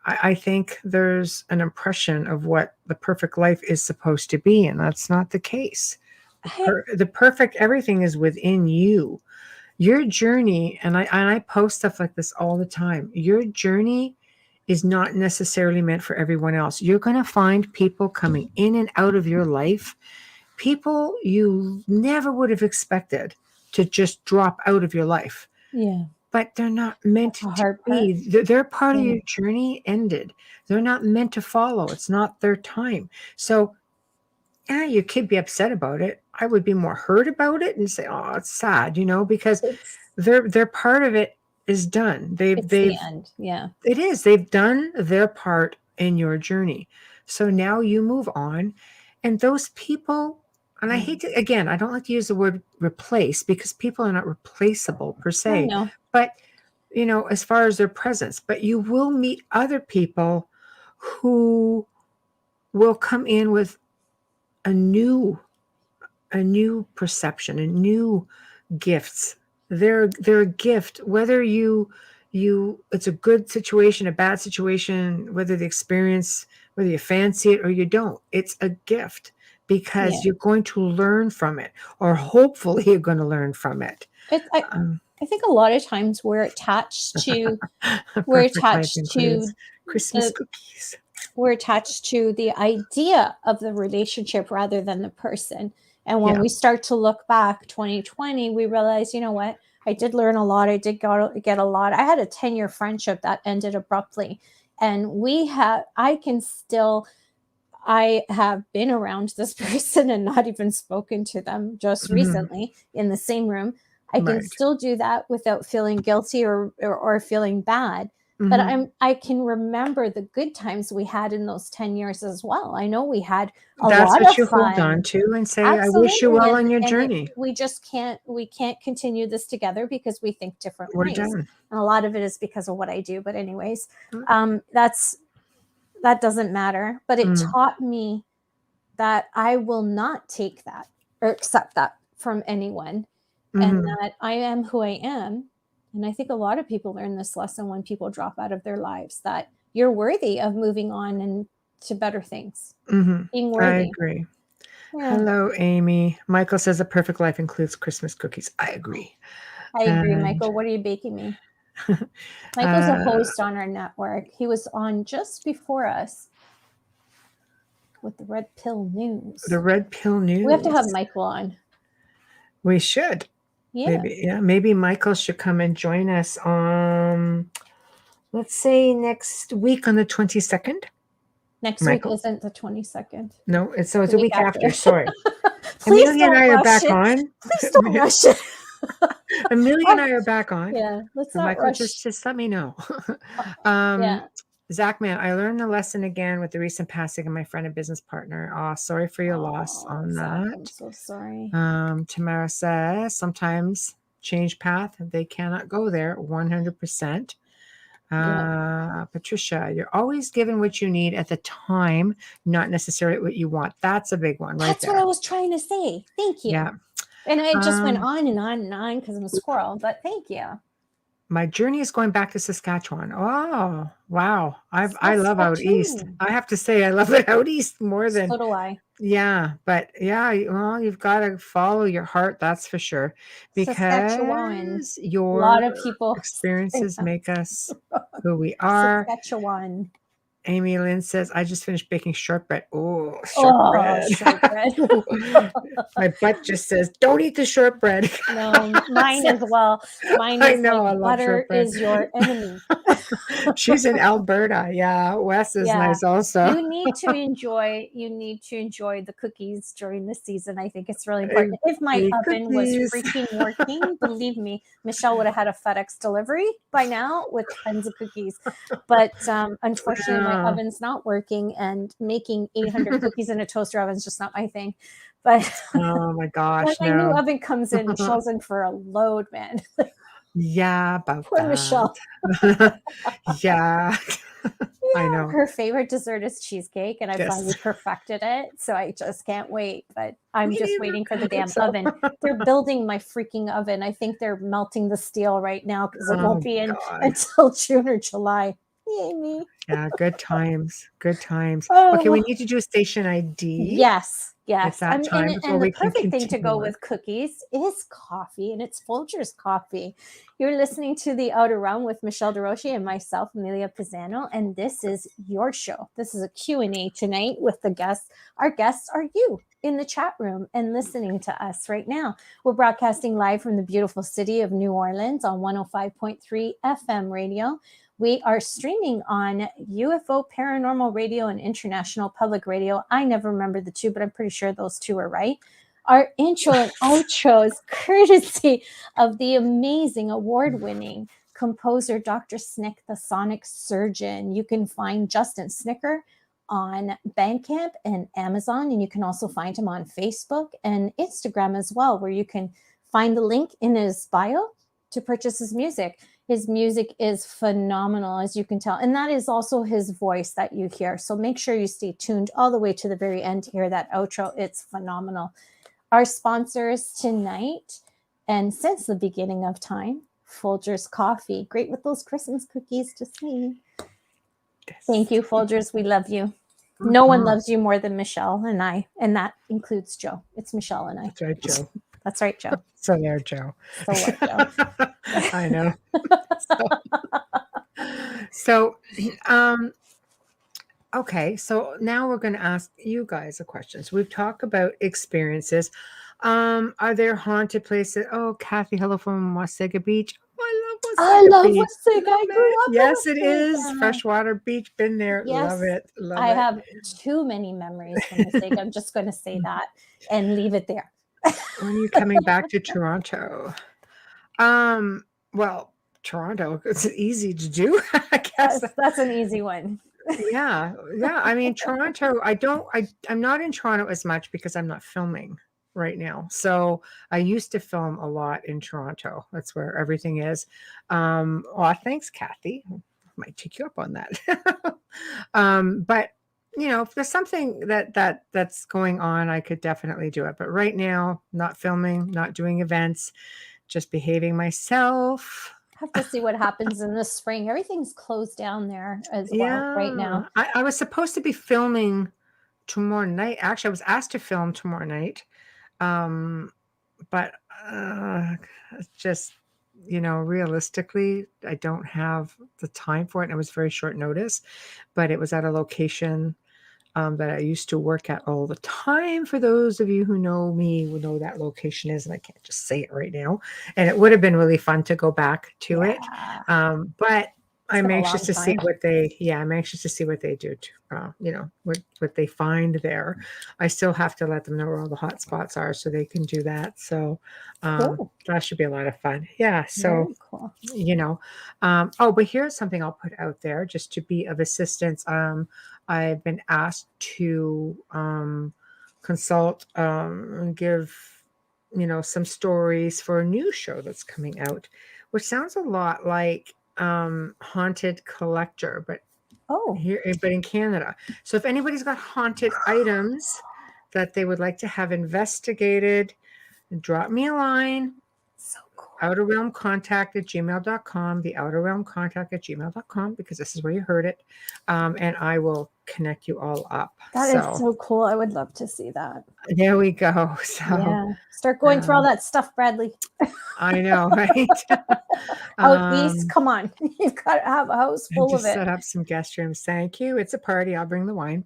B: I think there's an impression of what the perfect life is supposed to be, and that's not the case. The perfect everything is within you. Your journey, and I post stuff like this all the time. Your journey is not necessarily meant for everyone else. You're going to find people coming in and out of your life, people you never would have expected to just drop out of your life.
C: Yeah.
B: But they're not meant to be. They're part of your journey ended. They're not meant to follow. It's not their time. So, yeah, you could be upset about it. I would be more hurt about it and say, "Oh, it's sad," because their part of it is done. They've
C: the end. Yeah.
B: It is. They've done their part in your journey. So now you move on, and those people. And I hate to, again, I don't like to use the word replace because people are not replaceable per se.
C: I know.
B: But, as far as their presence, but you will meet other people who will come in with a new perception, a new gifts. They're a gift, whether it's a good situation, a bad situation, whether you fancy it or you don't. It's a gift because you're going to learn from it, or hopefully you're going to learn from it.
C: I think a lot of times we're attached to
B: Christmas cookies.
C: We're attached to the idea of the relationship rather than the person. And when we start to look back 2020, we realize, you know what? I did learn a lot. I did get a lot. I had a 10-year friendship that ended abruptly. And I have been around this person and not even spoken to them just recently in the same room. I can still do that without feeling guilty or feeling bad. But I can remember the good times we had in those 10 years as well. I know we had a lot of fun. That's what you hold on
B: to and say, absolutely. I wish you well on your journey.
C: We can't continue this together because we think different
B: We're
C: ways.
B: done.
C: And a lot of it is because of what I do. But anyways, that doesn't matter. But it taught me that I will not take that or accept that from anyone. And that I am who I am. And I think a lot of people learn this lesson when people drop out of their lives, that you're worthy of moving on and to better things. Being worthy.
B: I agree. Yeah. Hello, Amy. Michael says a perfect life includes Christmas cookies. I agree.
C: Michael. What are you baking me? Michael's a host on our network. He was on just before us with the Red Pill News.
B: The Red Pill News.
C: We have to have Michael on.
B: We should.
C: Yeah.
B: Maybe Michael should come and join us on, let's say, next week on the 22nd.
C: Next week isn't the 22nd.
B: No, it's a week after. Sorry.
C: Please
B: Amelia and I are back on.
C: Please don't rush it.
B: Amelia and I are back on.
C: Yeah, let's not
B: Michael,
C: rush.
B: Just let me know. Zach, man, I learned the lesson again with the recent passing of my friend and business partner. Sorry for your loss on
C: Zach,
B: that.
C: I'm so sorry.
B: Tamara says sometimes change path. They cannot go there 100%. Patricia, you're always given what you need at the time, not necessarily what you want. That's a big one, right?
C: That's what I was trying to say. Thank you.
B: Yeah.
C: And I just went on and on and on because I'm a squirrel, but thank you.
B: My journey is going back to Saskatchewan. Oh, wow. I love out east. I have to say I love it out east more than.
C: So do I.
B: Yeah, but well, you've got to follow your heart, that's for sure. Because your
C: a lot of people
B: experiences make us who we are.
C: Saskatchewan.
B: Amy Lynn says, I just finished baking shortbread. Oh,
C: Oh,
B: shortbread.
C: shortbread.
B: My butt just says, don't eat the shortbread.
C: No, mine as well. Mine
B: I
C: is like
B: know, I love
C: butter
B: shortbread.
C: is your enemy.
B: She's in Alberta. Yeah, Wes is
C: Yeah.
B: nice also.
C: You need to enjoy the cookies during the season. I think it's really important. If my
B: Bake
C: oven was
B: cookies.
C: freaking working, believe me, Michelle would have had a FedEx delivery by now with tons of cookies. But unfortunately, my
B: Yeah.
C: oven's not working, and making 800 cookies in a toaster oven is just not my thing. But
B: Oh my
C: when
B: gosh,
C: my new
B: no.
C: oven comes in, Michelle's in for a load, man.
B: Yeah, about
C: Poor
B: that.
C: Michelle.
B: Yeah, I
C: Yeah,
B: know.
C: her favorite dessert is cheesecake, and I
B: Yes.
C: finally perfected it. So I just can't wait. But I'm
B: Me
C: just
B: neither.
C: waiting for the
B: I think
C: damn
B: so.
C: oven. They're building my freaking oven. I think they're melting the steel right now because it won't
B: Oh
C: be in
B: God.
C: until June or July. Yay me.
B: Yeah, good times. Good times. Okay, we
C: Oh,
B: need to do a station ID.
C: yes,
B: It's
C: yes.
B: that time before
C: And the
B: we can
C: perfect thing to go
B: continue on.
C: with cookies is coffee, and it's Folgers coffee. You're listening to The Outer Realm with Michelle DeRoche and myself, Amelia Pisano, and this is your show. This is a Q&A tonight with the guests. Our guests are you in the chat room and listening to us right now. We're broadcasting live from the beautiful city of New Orleans on 105.3 FM radio. We are streaming on UFO Paranormal Radio and International Public Radio. I never remember the two, but I'm pretty sure those two are right. Our intro and outro is courtesy of the amazing award-winning composer Dr. Snick, the Sonic Surgeon. You can find Justin Snicker on Bandcamp and Amazon, and you can also find him on Facebook and Instagram as well, where you can find the link in his bio to purchase his music. His music is phenomenal, as you can tell. And that is also his voice that you hear. So make sure you stay tuned all the way to the very end to hear that outro. It's phenomenal. Our sponsors tonight, and since the beginning of time, Folgers Coffee. Great with those Christmas cookies to see.
B: Yes.
C: Thank you, Folgers. We love you. No one
B: Mhm.
C: loves you more than Michelle and I, and that includes Joe. It's Michelle and I.
B: That's right, Joe.
C: That's right, Joe.
B: So there, Joe.
C: So what, Joe?
B: I know. So, okay. So now we're going to ask you guys a question. So we've talked about experiences. Are there haunted places? Oh, Kathy, hello from Wasaga Beach.
C: I
B: Wasaga
C: love
B: Beach.
C: Wasaga. I grew up
B: Yes,
C: in
B: it is.
C: Wasaga.
B: Freshwater Beach. Been there.
C: Yes,
B: Love it. Love
C: I
B: it.
C: have too many memories from Wasaga. I'm just going to say that and leave it there.
B: When are you coming back to Toronto? Well, Toronto, it's easy to do, I guess.
C: That's an easy one.
B: Yeah. I mean, Toronto, I'm not in Toronto as much because I'm not filming right now. So I used to film a lot in Toronto. That's where everything is. Thanks, Kathy. Might take you up on that. But if there's something that's going on, I could definitely do it. But right now, not filming, not doing events, just behaving myself.
C: Have to see what happens in the spring. Everything's closed down there as well right now.
B: I was supposed to be filming tomorrow night. Actually, I was asked to film tomorrow night. But just, realistically, I don't have the time for it. And it was very short notice, but it was at a location that I used to work at all the time. For those of you who know me, will know that location is, and I can't just say it right now. And it would have been really fun to go back to it. But I'm anxious to see what I'm anxious to see what they do to, what they find there. I still have to let them know where all the hot spots are so they can do that. So
C: Cool.
B: that should be a lot of fun. Yeah. So,
C: Very cool.
B: but here's something I'll put out there just to be of assistance. I've been asked to consult and give, some stories for a new show that's coming out, which sounds a lot like Haunted Collector, but in Canada. So if anybody's got haunted items that they would like to have investigated, drop me a line.
C: So cool.
B: outerrealmcontact@gmail.com, the outerrealmcontact@gmail.com, because this is where you heard it. And I will connect you all up.
C: That is so cool. I would love to see that.
B: There we go. So
C: yeah, start going through all that stuff, Bradley.
B: I know, right?
C: Out east, come on, you've got to have a house full of it.
B: Set up some guest rooms. Thank you. It's a party. I'll bring the wine.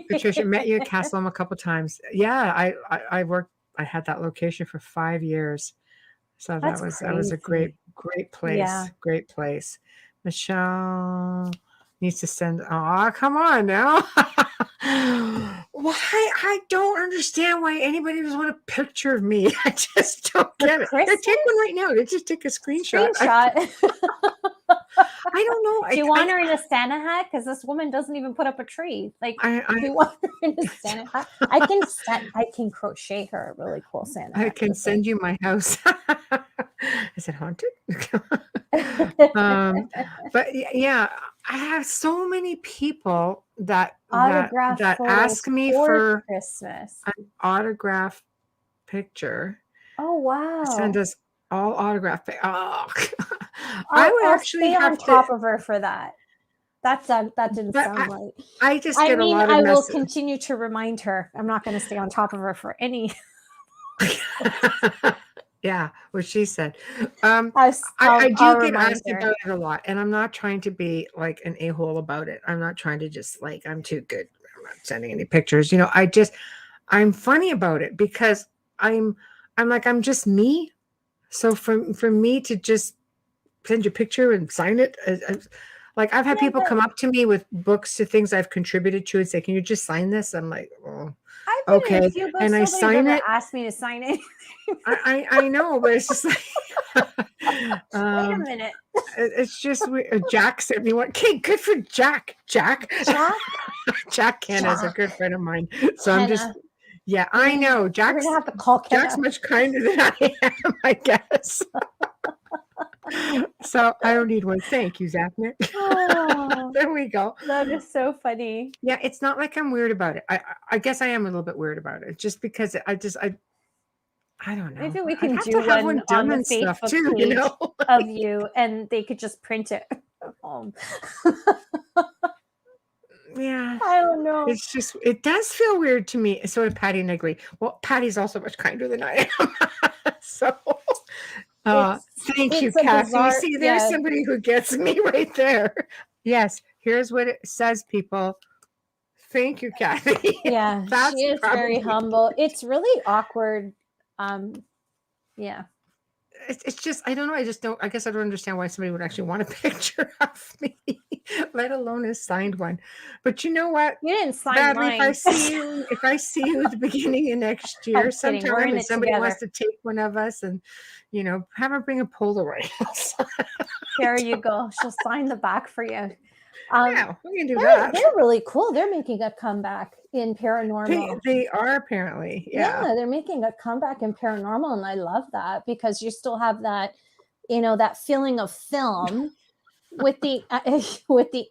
B: Patricia, met you at Castle a couple times. Yeah, I worked. I had that location for 5 years, so that was a great place.
C: Yeah.
B: Great place. Michelle needs to send. Oh, come on now. Why? I don't understand why anybody would want a picture of me. I just don't get it. Here, take one right now. Just take a screenshot. I don't know.
C: Do you want her in a Santa hat? Because this woman doesn't even put up a tree. Like, do you want her in a Santa hat? I can crochet her a really cool Santa hat.
B: I can send you my house. Is it haunted? But yeah, I have so many people that ask me for
C: Christmas
B: an autograph picture.
C: Oh wow!
B: Send us all autograph.
C: I would actually stay on top of her for that. That didn't sound right.
B: I just get a lot of
C: I will continue to remind her. I'm not going to stay on top of her for any.
B: Yeah, what she said. I do get asked about it a lot, and I'm not trying to be like an a-hole about it. I'm not trying to just like, I'm too good. I'm not sending any pictures. I'm funny about it because I'm just me. So for me to just send you a picture and sign it, like I've had people come up to me with books to things I've contributed to and say, "Can you just sign this?" I'm like, "Oh, okay." And I sign it.
C: Asked me to sign it.
B: I know, but it's just like,
C: wait a minute.
B: It's just Jack sent me one. Okay, good for Jack. Jack Kenna is a good friend of mine. So I'm just. Yeah, I know. Jack's
C: have to call Kenna.
B: Jack's much kinder than I am, I guess. So I don't need one. Thank you, Zachary.
C: Oh,
B: there we go.
C: That is so funny.
B: Yeah, it's not like I'm weird about it. I guess I am a little bit weird about it, just because I don't know.
C: Maybe we can do one on the Facebook
B: too,
C: page of you, and they could just print it at home.
B: Yeah,
C: I don't know.
B: It's just, it does feel weird to me. So did Patty, and I agree. Well, Patty's also much kinder than I am. So thank you, Kathy.
C: Bizarre,
B: see, there's somebody who gets me right there. Yes, here's what it says, people. Thank you, Kathy.
C: Yeah, she is very humble. It's really awkward. Yeah.
B: It's just, I don't know. I guess I don't understand why somebody would actually want a picture of me, let alone a signed one. But you know what?
C: You didn't sign
B: Badly,
C: mine.
B: If I see you at the beginning of next year sometime and somebody wants to take one of us and, have her bring a Polaroid.
C: There you go. She'll sign the back for you.
B: Yeah, we can do that.
C: They're really cool. They're making a comeback in Paranormal.
B: They are, apparently. Yeah,
C: they're making a comeback in Paranormal, and I love that because you still have that, that feeling of film with the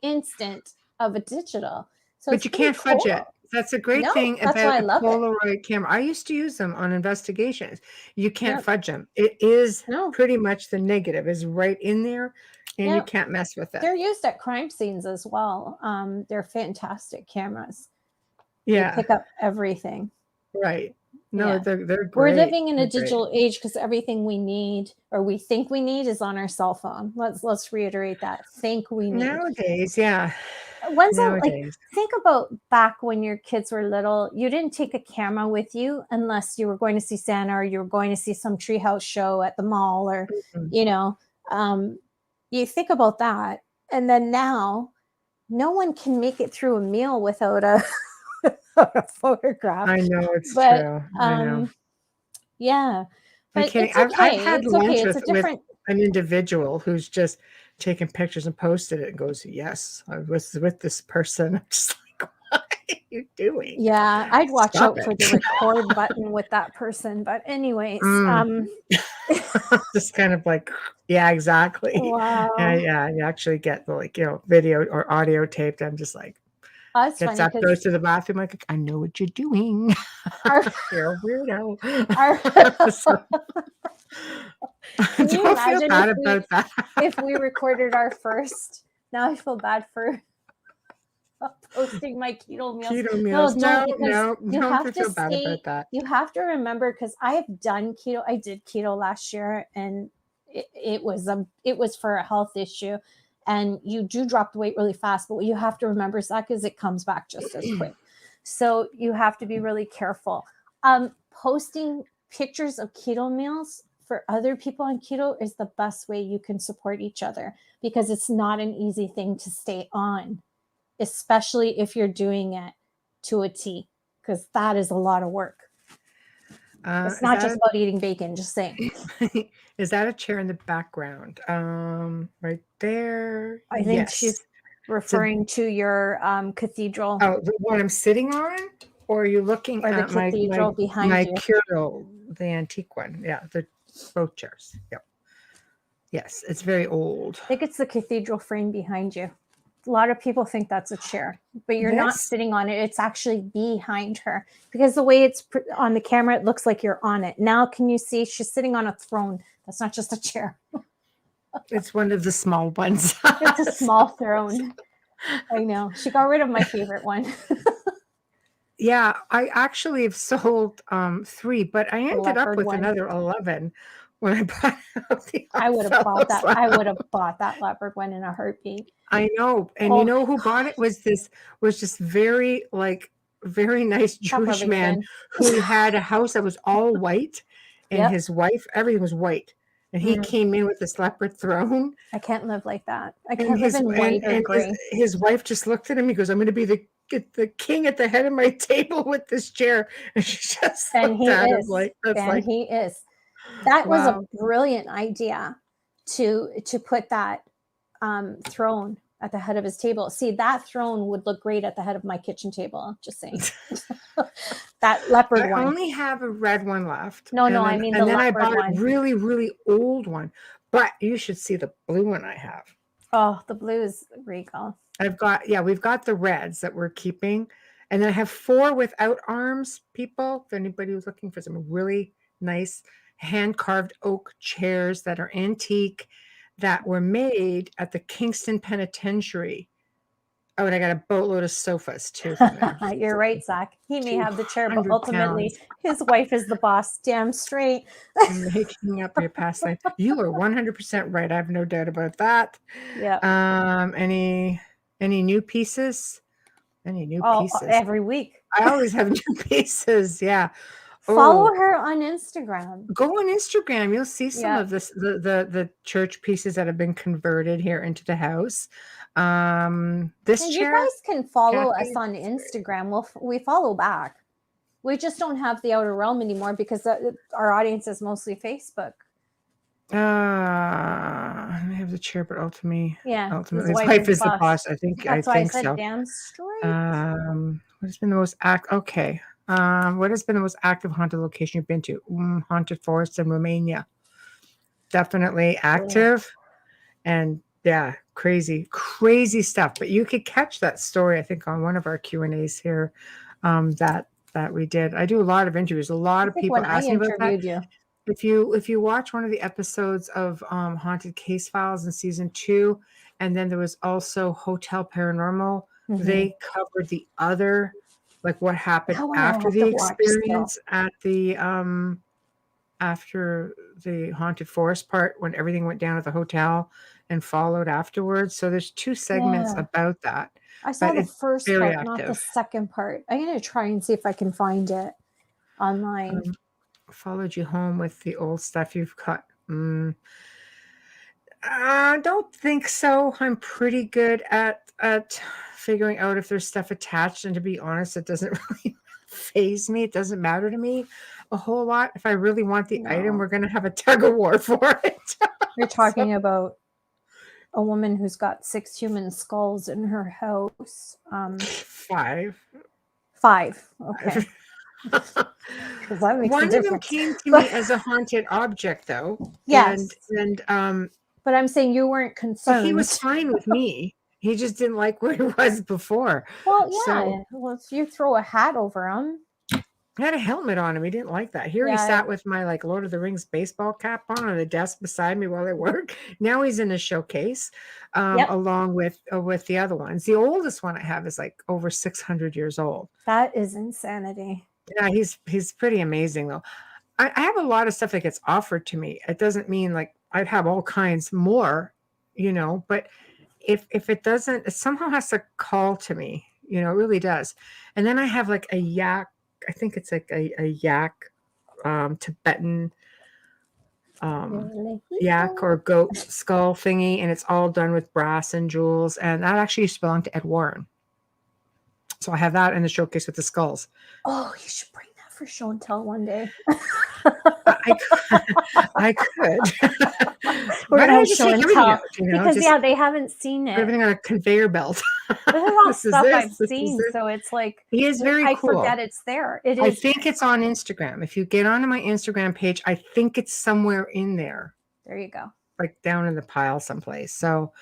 C: instant of a digital. So,
B: but you can't fudge it. That's a great thing about a Polaroid camera. I used to use them on investigations. You can't fudge them. It is pretty much the negative is right in there, and you can't mess with it.
C: They're used at crime scenes as well. They're fantastic cameras.
B: Yeah,
C: they pick up everything.
B: Right. No, they're great.
C: We're living in a digital age because everything we need or we think we need is on our cell phone. Let's reiterate that. Think we need.
B: Nowadays, yeah.
C: Think about back when your kids were little. You didn't take a camera with you unless you were going to see Santa or you were going to see some treehouse show at the mall or, you think about that. And then now no one can make it through a meal without a photograph.
B: I know it's true. I know.
C: Yeah. But
B: it's okay. I've had lunch with an individual who's just taken pictures and posted it and goes, "Yes, I was with this person." I'm just like, what are you doing?
C: Yeah, I'd watch out for the record button with that person. But anyways,
B: just kind of like, yeah, exactly.
C: Wow.
B: Yeah. You actually get video or audio taped. I'm just like, gets up, goes to the bathroom. Like, I know what you're doing. You're a weirdo.
C: Can you
B: Don't feel
C: imagine
B: bad about that.
C: if we recorded our first? Now I feel bad for posting my keto meals.
B: Keto meals.
C: No,
B: No,
C: because you
B: don't
C: have to
B: feel bad about that.
C: you have to remember, because I have done keto. I did keto last year, and it was for a health issue, and you do drop the weight really fast. But what you have to remember, Zach, is it comes back just as quick. So you have to be really careful. Posting pictures of keto meals for other people on keto is the best way you can support each other, because it's not an easy thing to stay on, especially if you're doing it to a T, because that is a lot of work. It's not just about eating bacon, just saying.
B: Is that a chair in the background? Right there.
C: I think she's referring to your cathedral.
B: Oh, the one I'm sitting on? Or are you looking
C: or the
B: at
C: cathedral behind
B: my
C: you?
B: Curo, the antique one? Yeah, the both chairs. Yep. Yes, it's very old.
C: I think it's the cathedral frame behind you. A lot of people think that's a chair, but you're not sitting on it. It's actually behind her, because the way it's on the camera, it looks like you're on it. Now, can you see she's sitting on a throne? That's not just a chair.
B: It's one of the small ones.
C: It's a small throne. I know. She got rid of my favorite one.
B: Yeah, I actually have sold 3, but I ended up with another 11 when I brought out the
C: I would have bought that. I would have bought that leopard one in a heartbeat.
B: I know. And you know who bought it? Was just very nice Jewish man who had a house that was all white, and his wife, everything was white. And he came in with this leopard throne.
C: I can't live like that. I can't live in white or gray.
B: His wife just looked at him. He goes, "I'm going to be the king at the head of my table with this chair." And she just looked at him like,
C: he is. That was a brilliant idea to put that throne at the head of his table. See, that throne would look great at the head of my kitchen table. Just saying. That leopard one.
B: I only have a red one left.
C: No, I mean the leopard one. And then I bought
B: a really, really old one. But you should see the blue one I have.
C: Oh, the blue is regal.
B: We've got the reds that we're keeping. And then I have 4 without arms, people. If anybody was looking for some really nice hand-carved oak chairs that are antique, that were made at the Kingston Penitentiary. Oh, and I got a boatload of sofas too.
C: You're right, Zach. He may have the chair, but ultimately his wife is the boss. Damn straight.
B: Making up your past life. You are 100% right. I have no doubt about that.
C: Yeah.
B: Any new pieces? Any new pieces?
C: Every week.
B: I always have new pieces. Yeah.
C: Follow her on Instagram.
B: Go on Instagram. You'll see some of this, the church pieces that have been converted here into the house. This chair,
C: you guys can follow us on Instagram. We follow back. We just don't have the Outer Realm anymore because our audience is mostly Facebook.
B: I have the chair, but ultimately, his wife is the boss. I think
C: I said
B: so.
C: Damn straight.
B: What has been the most okay? What has been the most active haunted location you've been to? Haunted forest in Romania. Definitely active, and crazy stuff. But you could catch that story, I think, on one of our Q&As here that we did. I do a lot of interviews. A lot of people ask me about that.
C: You.
B: If you watch one of the episodes of Haunted Case Files in season 2, and then there was also Hotel Paranormal, they covered the other, like what happened after the experience at the after the haunted forest part, when everything went down at the hotel and followed afterwards. So there's 2 segments about that.
C: I saw the first part, not the second part. I'm going to try and see if I can find it online.
B: Followed you home with the old stuff you've cut. I don't think so. I'm pretty good at figuring out if there's stuff attached, and to be honest, it doesn't really faze me. It doesn't matter to me a whole lot. If I really want the item, we're going to have a tug of war for it.
C: You're talking about a woman who's got 6 human skulls in her house.
B: 5.
C: 5. Okay.
B: One of them came to me as a haunted object, though.
C: Yes.
B: And
C: but I'm saying you weren't concerned.
B: He was fine with me. He just didn't like where he was before.
C: Well, yeah. So, if you throw a hat over him.
B: He had a helmet on him. He didn't like that. Here he
C: Yeah.
B: sat with my like Lord of the Rings baseball cap on a desk beside me while I work. Now he's in a showcase,
C: Yep.
B: along with the other ones. The oldest one I have is like over 600 years old.
C: That is insanity.
B: Yeah, he's pretty amazing though. I have a lot of stuff that gets offered to me. It doesn't mean like I'd have all kinds more, but if it doesn't, it somehow has to call to me, it really does. And then I have like a yak, I think it's like a yak, Tibetan yak or goat skull thingy, and it's all done with brass and jewels, and that actually used to belong to Ed Warren. So I have that in the showcase with the skulls.
C: Oh, you should bring that for show and tell one day.
B: I could.
C: We're
B: Why
C: gonna
B: don't I
C: have
B: just
C: show
B: take
C: and
B: everything
C: tell
B: out,
C: because
B: just
C: they haven't seen
B: put
C: it.
B: everything on a conveyor belt.
C: This is all
B: This is
C: stuff
B: this,
C: I've
B: this is
C: seen,
B: it.
C: so it's like
B: He is very
C: I
B: cool.
C: forget it's there. It
B: I
C: is.
B: think it's on Instagram. If you get onto my Instagram page, I think it's somewhere in there,
C: There you go.
B: like down in the pile someplace. So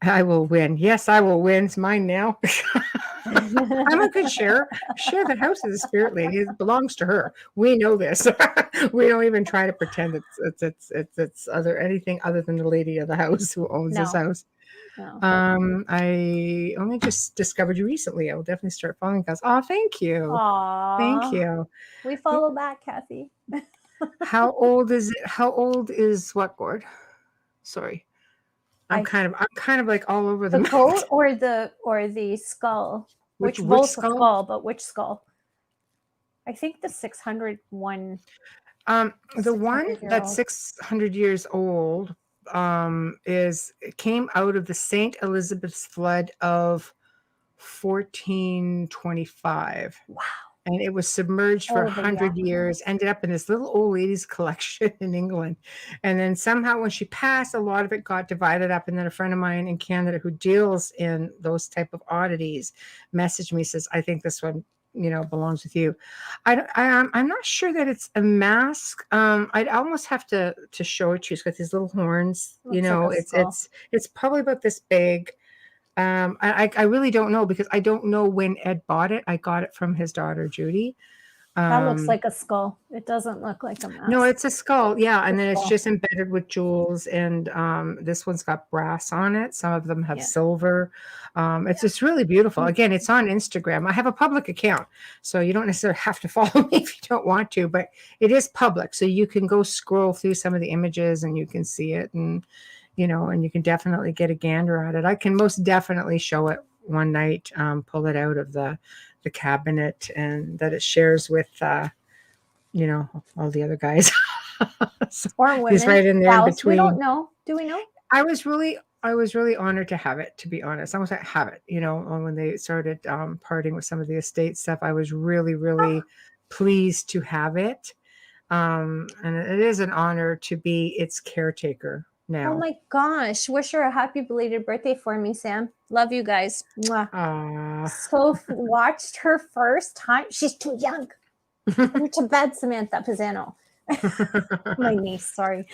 B: I will win. Yes, I will win. It's mine now. I'm a good share. Share the house of the spirit lady. It belongs to her. We know this. We don't even try to pretend it's anything other than the lady of the house who owns this house.
C: No.
B: I only just discovered you recently. I will definitely start following you guys. Oh, thank you.
C: Aww.
B: Thank you.
C: We follow back, Kathy.
B: How old is it? How old is what, Gord? Sorry. I'm kind of like all over the
C: goat or the skull.
B: Which
C: skull? But which skull? I think the 600 one.
B: The one that's 600 years old came out of the St. Elizabeth's flood of 1425.
C: Wow.
B: And it was submerged for 100 years, ended up in this little old lady's collection in England. And then somehow when she passed, a lot of it got divided up. And then a friend of mine in Canada who deals in those type of oddities messaged me, says, I think this one, belongs with you. I'm not sure that it's a mask. I'd almost have to show it to you. It's got these little horns, it's probably about this big. I really don't know because I don't know when Ed bought it. I got it from his daughter, Judy.
C: That looks like a skull. It doesn't look like a mask.
B: No, it's a skull. Yeah. And then it's just embedded with jewels. And this one's got brass on it. Some of them have silver. It's just really beautiful. Again, it's on Instagram. I have a public account, so you don't necessarily have to follow me if you don't want to, but it is public. So you can go scroll through some of the images and you can see it. And and you can definitely get a gander at it. I can most definitely show it one night, pull it out of the cabinet and that it shares with, all the other guys. So
C: or women.
B: He's right in there in between.
C: We don't know. Do we know?
B: I was really honored to have it, to be honest. I was like, have it, when they started parting with some of the estate stuff, I was really, really pleased to have it. And it is an honor to be its caretaker. Now.
C: Oh my gosh. Wish her a happy belated birthday for me, Sam. Love you guys. Mwah. So watched her first time. She's too young. Go to bed, Samantha Pisano. My niece, sorry.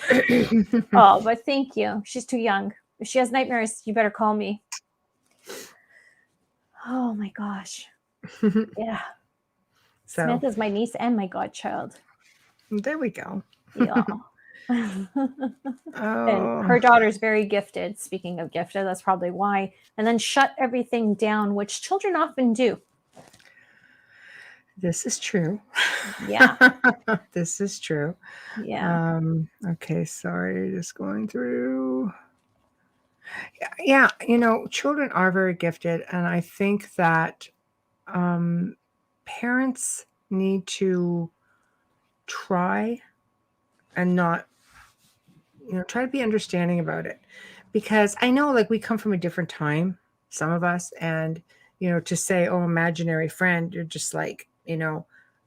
C: Oh, but thank you. She's too young. If she has nightmares, you better call me. Oh my gosh. Yeah. So, Samantha's my niece and my godchild.
B: There we go.
C: Yeah. And her daughter's very gifted. Speaking of gifted, that's probably why. And then shut everything down, which children often do.
B: This is true.
C: Yeah.
B: This is true.
C: Yeah.
B: Okay, sorry, just going through. Yeah, children are very gifted, and I think that parents need to try and not try to be understanding about it, because I know like we come from a different time, some of us, and to say, oh, imaginary friend, you're just like,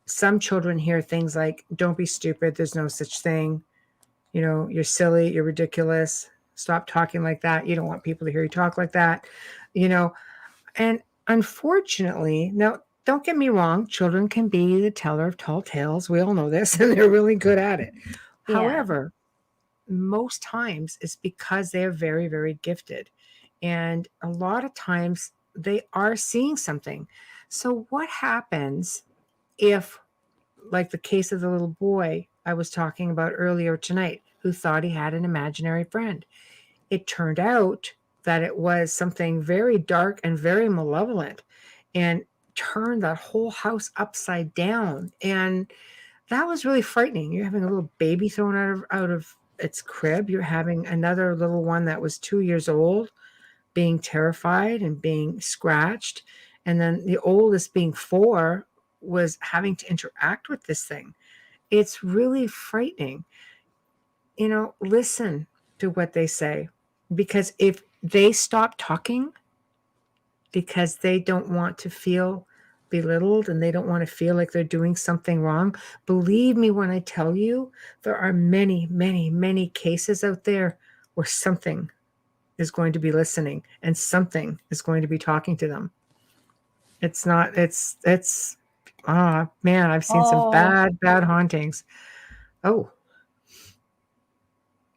B: some children hear things like, don't be stupid, there's no such thing, you're silly, you're ridiculous, stop talking like that, you don't want people to hear you talk like that, and unfortunately, now don't get me wrong, children can be the teller of tall tales, we all know this, and they're really good at it. However, most times it's because they're very, very gifted. And a lot of times they are seeing something. So what happens if, like the case of the little boy I was talking about earlier tonight, who thought he had an imaginary friend? It turned out that it was something very dark and very malevolent, and turned that whole house upside down. And that was really frightening. You're having a little baby thrown out of its crib. You're having another little one that was 2 years old being terrified and being scratched. And then the oldest, being 4, was having to interact with this thing. It's really frightening. Listen to what they say, because if they stop talking because they don't want to feel belittled and they don't want to feel like they're doing something wrong, believe me when I tell you, there are many, many, many cases out there where something is going to be listening and something is going to be talking to them. It's not, it's, man, I've seen some bad hauntings. Oh,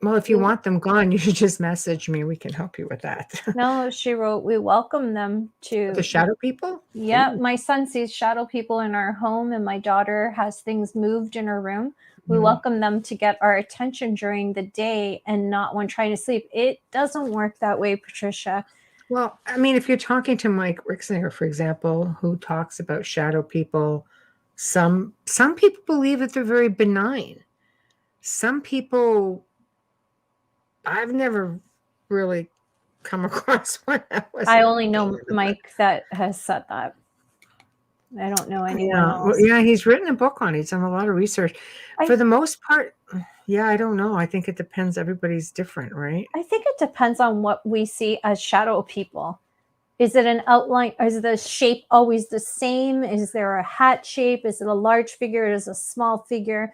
B: well, if you want them gone, you should just message me. We can help you with that.
C: No, she wrote, we welcome them to
B: The shadow people?
C: Yeah, my son sees shadow people in our home, and my daughter has things moved in her room. We welcome them to get our attention during the day and not when trying to sleep. It doesn't work that way, Patricia.
B: Well, I mean, if you're talking to Mike Rixinger, for example, who talks about shadow people, some people believe that they're very benign. Some people, I've never really come across one that was.
C: I only know Mike that has said that. I don't know anyone else.
B: Well, yeah, he's written a book on it. He's done a lot of research. For the most part, yeah, I don't know. I think it depends. Everybody's different, right?
C: I think it depends on what we see as shadow people. Is it an outline? Is the shape always the same? Is there a hat shape? Is it a large figure? Is it a small figure?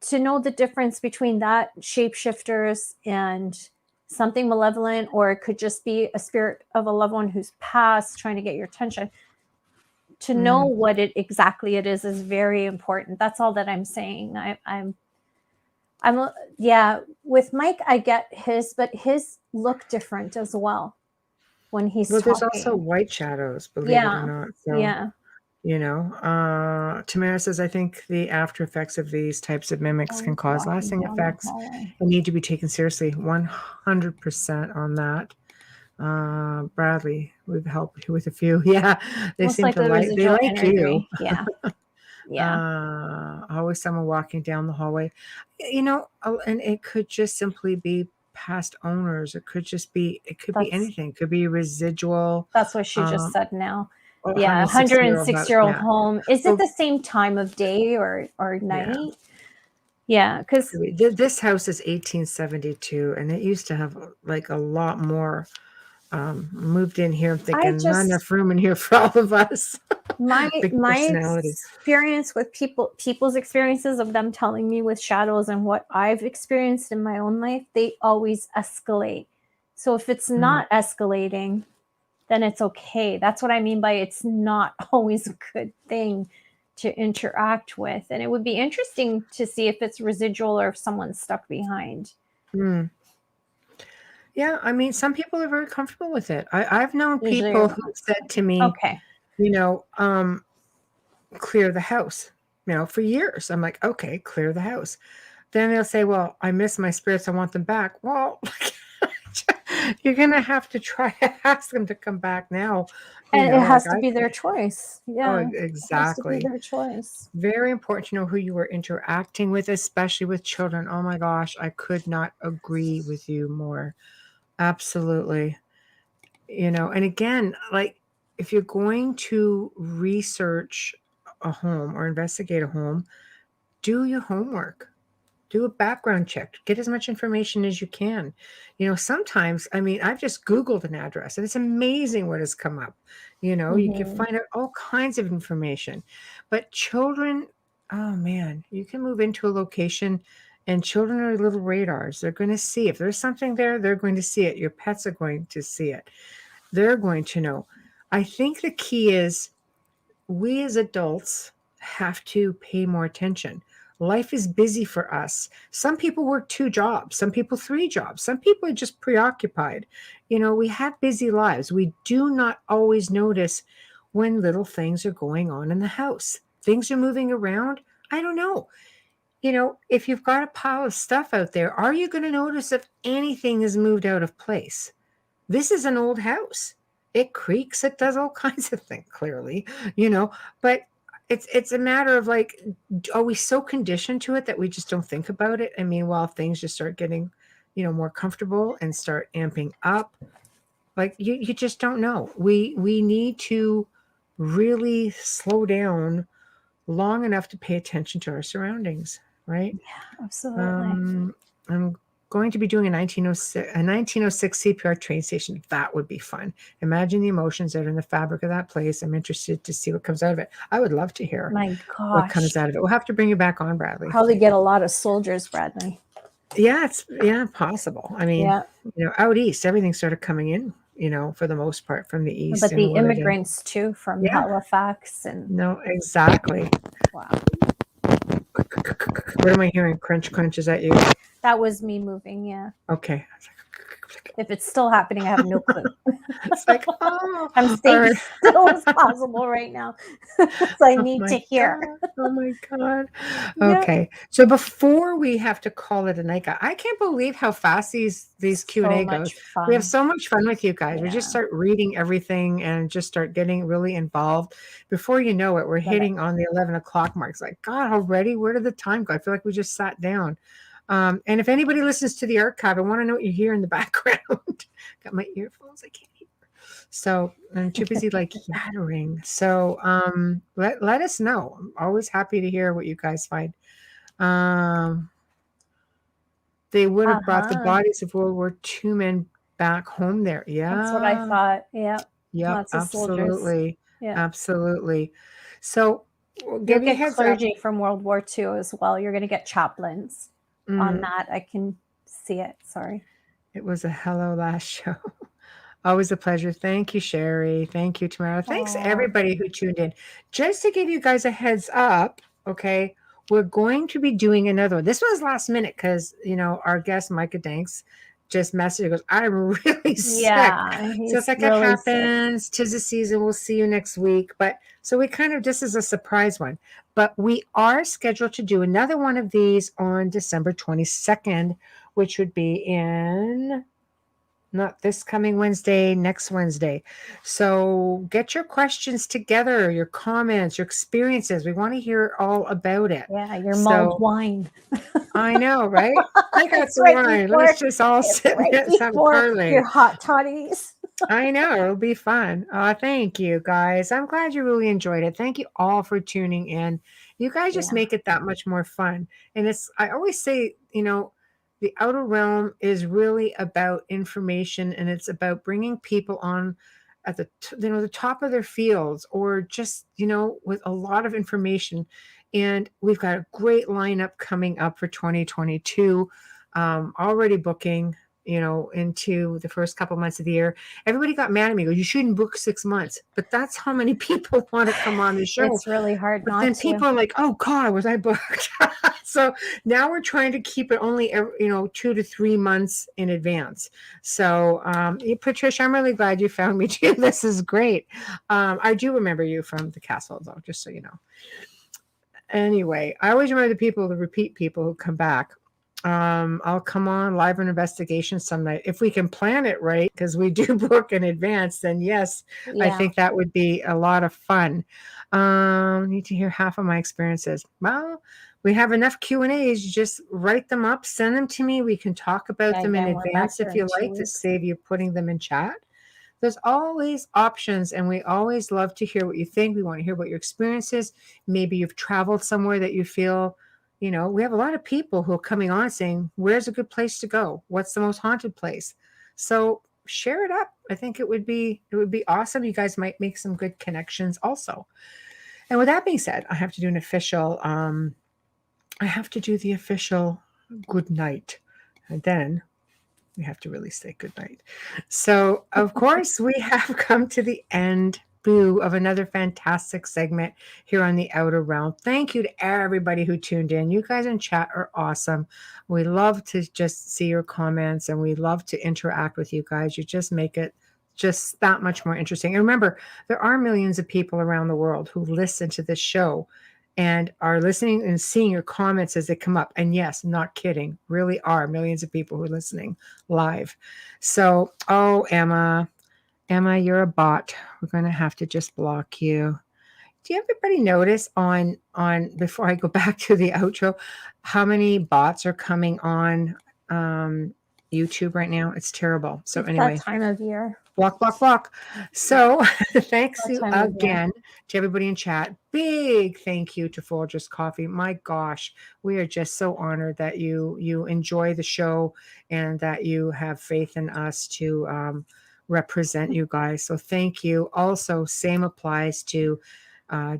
C: To know the difference between that shapeshifters and something malevolent, or it could just be a spirit of a loved one who's passed trying to get your attention. To know what it exactly it is very important. That's all that I'm saying. Yeah, with Mike, I get his, but his look different as well when he's talking.
B: There's also white shadows, believe it or not. So,
C: yeah.
B: Tamara says, I think the after effects of these types of mimics can cause lasting effects and need to be taken seriously. 100% on that. Bradley, we've helped you with a few. Yeah, they
C: Most
B: seem to like you.
C: Yeah. Yeah.
B: Always someone walking down the hallway, and it could just simply be past owners. It could be anything. It could be residual.
C: That's what she just said now.
B: Oh,
C: yeah, 106-year-old home. Is it the same time of day or night? Yeah, because
B: this house is 1872, and it used to have like a lot more. Moved in here, I'm thinking not enough room in here for all of us.
C: my experience with people's experiences of them telling me with shadows and what I've experienced in my own life, they always escalate. So if it's not escalating, then it's okay. That's what I mean by it's not always a good thing to interact with. And it would be interesting to see if it's residual or if someone's stuck behind.
B: Yeah, I mean, some people are very comfortable with it. I've known people who said to me, clear the house, for years. I'm like, okay, clear the house. Then they'll say, well, I miss my spirits. I want them back. Well, you're going to have to try to ask them to come back now.
C: And it has to be their choice. Yeah,
B: exactly.
C: It has to be their choice.
B: Very important to know who you are interacting with, especially with children. Oh my gosh, I could not agree with you more. Absolutely. And again, like if you're going to research a home or investigate a home, do your homework. Do a background check. Get as much information as you can. Sometimes, I mean, I've just Googled an address and it's amazing what has come up. You can find out all kinds of information. But children, oh man, you can move into a location and children are little radars. They're going to see if there's something there, they're going to see it. Your pets are going to see it. They're going to know. I think the key is we as adults have to pay more attention. Life is busy for us. Some people work 2 jobs, some people 3 jobs, some people are just preoccupied. We have busy lives. We do not always notice when little things are going on in the house. Things are moving around. I don't know. If you've got a pile of stuff out there, are you going to notice if anything is moved out of place? This is an old house. It creaks. It does all kinds of things, clearly, but it's a matter of like, are we so conditioned to it that we just don't think about it? I mean, while things just start getting, more comfortable and start amping up, like you just don't know. We need to really slow down long enough to pay attention to our surroundings, right?
C: Yeah, absolutely.
B: I'm going to be doing a 1906 CPR train station. That would be fun. Imagine the emotions that are in the fabric of that place. I'm interested to see what comes out of it. I would love to hear
C: My
B: what
C: gosh.
B: comes out of it. We'll have to bring you back on, Bradley.
C: Probably get a lot of soldiers, Bradley.
B: Yeah, it's possible. I mean, out east, everything's sort of coming in, for the most part from the east.
C: But
B: and
C: the
B: Oregon.
C: immigrants too from
B: Yeah.
C: Halifax and
B: No, exactly.
C: wow.
B: What am I hearing? Crunch, crunch. Is that you?
C: That was me moving, yeah.
B: Okay.
C: If it's still happening, I have no clue.
B: It's like, oh,
C: I'm staying still as possible right now. So I need to hear.
B: God. Oh my God.
C: Yeah.
B: Okay. So before we have to call it a night, I can't believe how fast these Q&A goes. We have so much fun with you guys.
C: Yeah.
B: We just start reading everything and just start getting really involved. Before you know it, we're hitting on the 11 o'clock mark. It's like, God, already? Where did the time go? I feel like we just sat down. And if anybody listens to the archive, I want to know what you hear in the background. Got my earphones. I can't hear. So I'm too busy like yattering. So let us know. I'm always happy to hear what you guys find. They would have brought the bodies of World War II men back home there. Yeah.
C: That's what I thought. Yeah.
B: Yeah,
C: Lots of
B: absolutely.
C: soldiers. Yeah.
B: Absolutely. So
C: you'll get clergy from World War II as well. You're going to get chaplains on that. I can see it. Sorry.
B: It was a hello last show. Always a pleasure. Thank you, Sherry. Thank you, Tamara. Thanks, everybody who tuned in. Just to give you guys a heads up, okay, we're going to be doing another one. This was last minute because, our guest, Micah Danks, just messaged, goes, I'm really sick. So it's like really it happens. Sick. 'Tis the season. We'll see you next week. But so we this is a surprise one. But we are scheduled to do another one of these on December 22nd, which would be in... not this coming Wednesday, next Wednesday. So get your questions together, your comments, your experiences. We want to hear all about it.
C: Yeah, your mulled wine.
B: I know, right? I got some wine. Let's just all sit and have a parlay.
C: Your hot toddies.
B: I know. It'll be fun. Thank you, guys. I'm glad you really enjoyed it. Thank you all for tuning in. You guys just make it that much more fun. And I always say, the Outer Realm is really about information, and it's about bringing people on at the top of their fields, or just, with a lot of information. And we've got a great lineup coming up for 2022, already booking, into the first couple months of the year. Everybody got mad at me. You shouldn't book 6 months, but that's how many people want to come on the show.
C: It's really hard not
B: then
C: to.
B: People are like, oh God, was I booked? So now we're trying to keep it only, 2 to 3 months in advance. So Patricia, I'm really glad you found me too. This is great. I do remember you from the castle, though, just so you know. Anyway, I always remember the repeat people who come back. I'll come on live on investigation some night if we can plan it right, because we do book in advance. Then yes, I think that would be a lot of fun. Need to hear half of my experiences. Well, we have enough Q&As. Just write them up, send them to me. We can talk about them in advance if you like, to save you putting them in chat. There's always options, and we always love to hear what you think. We want to hear what your experience is. Maybe you've traveled somewhere that you feel, we have a lot of people who are coming on saying, where's a good place to go? What's the most haunted place? So share it up. I think it would be awesome. You guys might make some good connections also. And with that being said, I have to do an official, the official good night. And then we have to really say good night. So, of course, we have come to the end of another fantastic segment here on the Outer Realm. Thank you to everybody who tuned in. You guys in chat are awesome. We love to just see your comments, and we love to interact with you guys. You just make it just that much more interesting. And remember, there are millions of people around the world who listen to this show and are listening and seeing your comments as they come up. And yes, not kidding, really are millions of people who are listening live. So, oh, Emma, you're a bot. We're going to have to just block you. Do everybody notice on before I go back to the outro, how many bots are coming on YouTube right now? It's terrible. So
C: It's
B: anyway,
C: that time of year.
B: Block. So thanks
C: That
B: you
C: time of year.
B: again to everybody in chat. Big thank you to Folgers Coffee. My gosh, we are just so honored that you enjoy the show and that you have faith in us to represent you guys. So thank you. Also, same applies to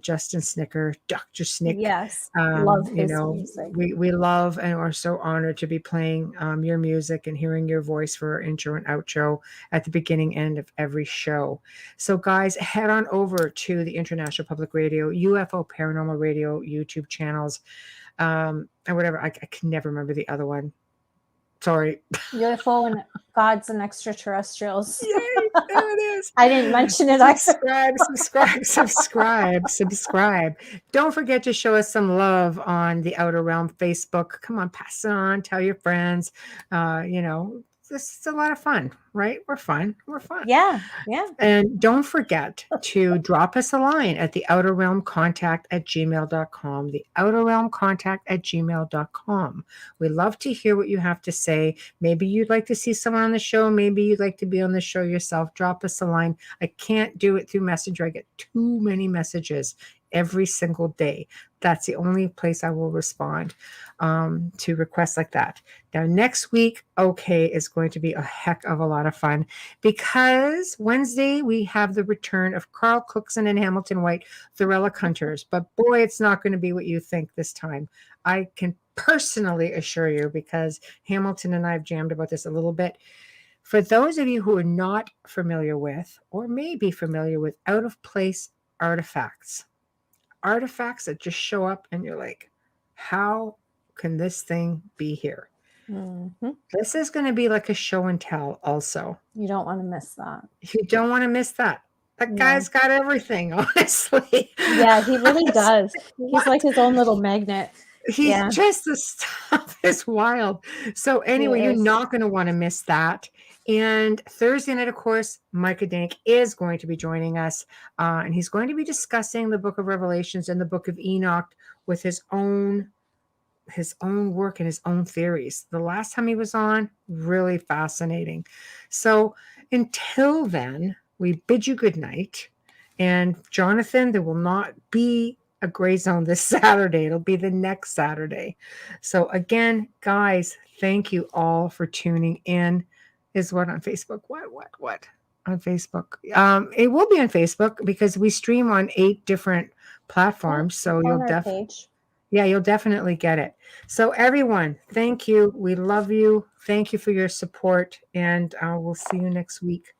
B: Justin Snicker, Dr. Snick.
C: Yes, love his music.
B: We love and are so honored to be playing your music and hearing your voice for our intro and outro at the beginning end of every show. So guys, head on over to the International Public Radio, UFO Paranormal Radio YouTube channels, and whatever. I can never remember the other one. Sorry.
C: UFO and Gods and Extraterrestrials.
B: Yay, there it is.
C: I didn't mention it.
B: Subscribe. Don't forget to show us some love on the Outer Realm Facebook. Come on, pass it on. Tell your friends. This is a lot of fun, right? We're fun.
C: Yeah.
B: And don't forget to drop us a line at the outerrealmcontact@gmail.com. The outerrealmcontact@gmail.com. We love to hear what you have to say. Maybe you'd like to see someone on the show. Maybe you'd like to be on the show yourself. Drop us a line. I can't do it through Messenger. I get too many messages every single day. That's the only place I will respond to requests like that. Now, next week, is going to be a heck of a lot of fun because Wednesday we have the return of Carl Cookson and Hamilton White, the Relic Hunters. But boy, it's not going to be what you think this time. I can personally assure you, because Hamilton and I have jammed about this a little bit. For those of you who are not familiar with, or may be familiar with, out-of-place artifacts that just show up and you're like, how can this thing be here? Mm-hmm. This is going to be like a show and tell also.
C: You don't want to miss that.
B: You don't want to miss that. That guy's got everything, honestly.
C: Yeah, he really does. He's like his own little magnet.
B: Just the stuff is wild. So anyway, you're not going to want to miss that. And Thursday night, of course, Micah Dank is going to be joining us. And he's going to be discussing the Book of Revelations and the Book of Enoch with his own work and his own theories. The last time he was on, really fascinating. So until then, we bid you good night. And Jonathan, there will not be a gray zone this Saturday. It'll be the next Saturday. So again, guys, thank you all for tuning in. Is what on Facebook? What on Facebook? It will be on Facebook because we stream on 8 different platforms. So you'll definitely get it. So everyone, thank you. We love you. Thank you for your support, and we'll see you next week.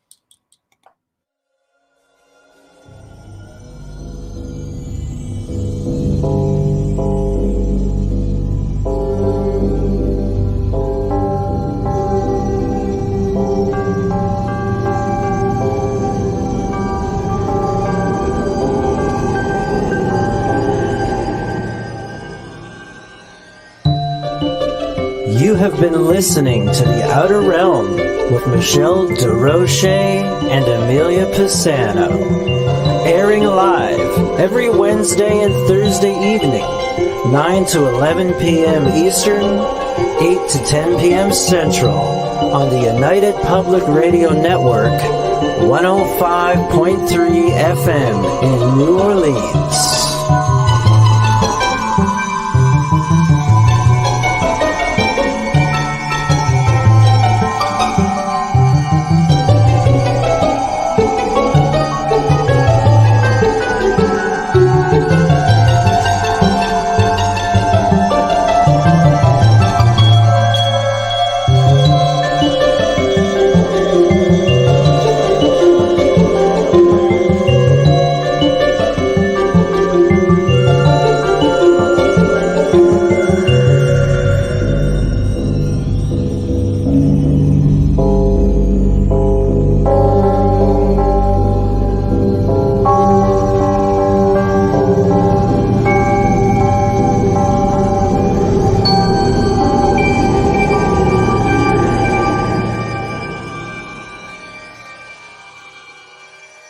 A: You have been listening to The Outer Realm with Michelle DeRoche and Amelia Pisano, airing live every Wednesday and Thursday evening, 9 to 11 p.m. Eastern, 8 to 10 p.m. Central, on the United Public Radio Network, 105.3 FM in New Orleans.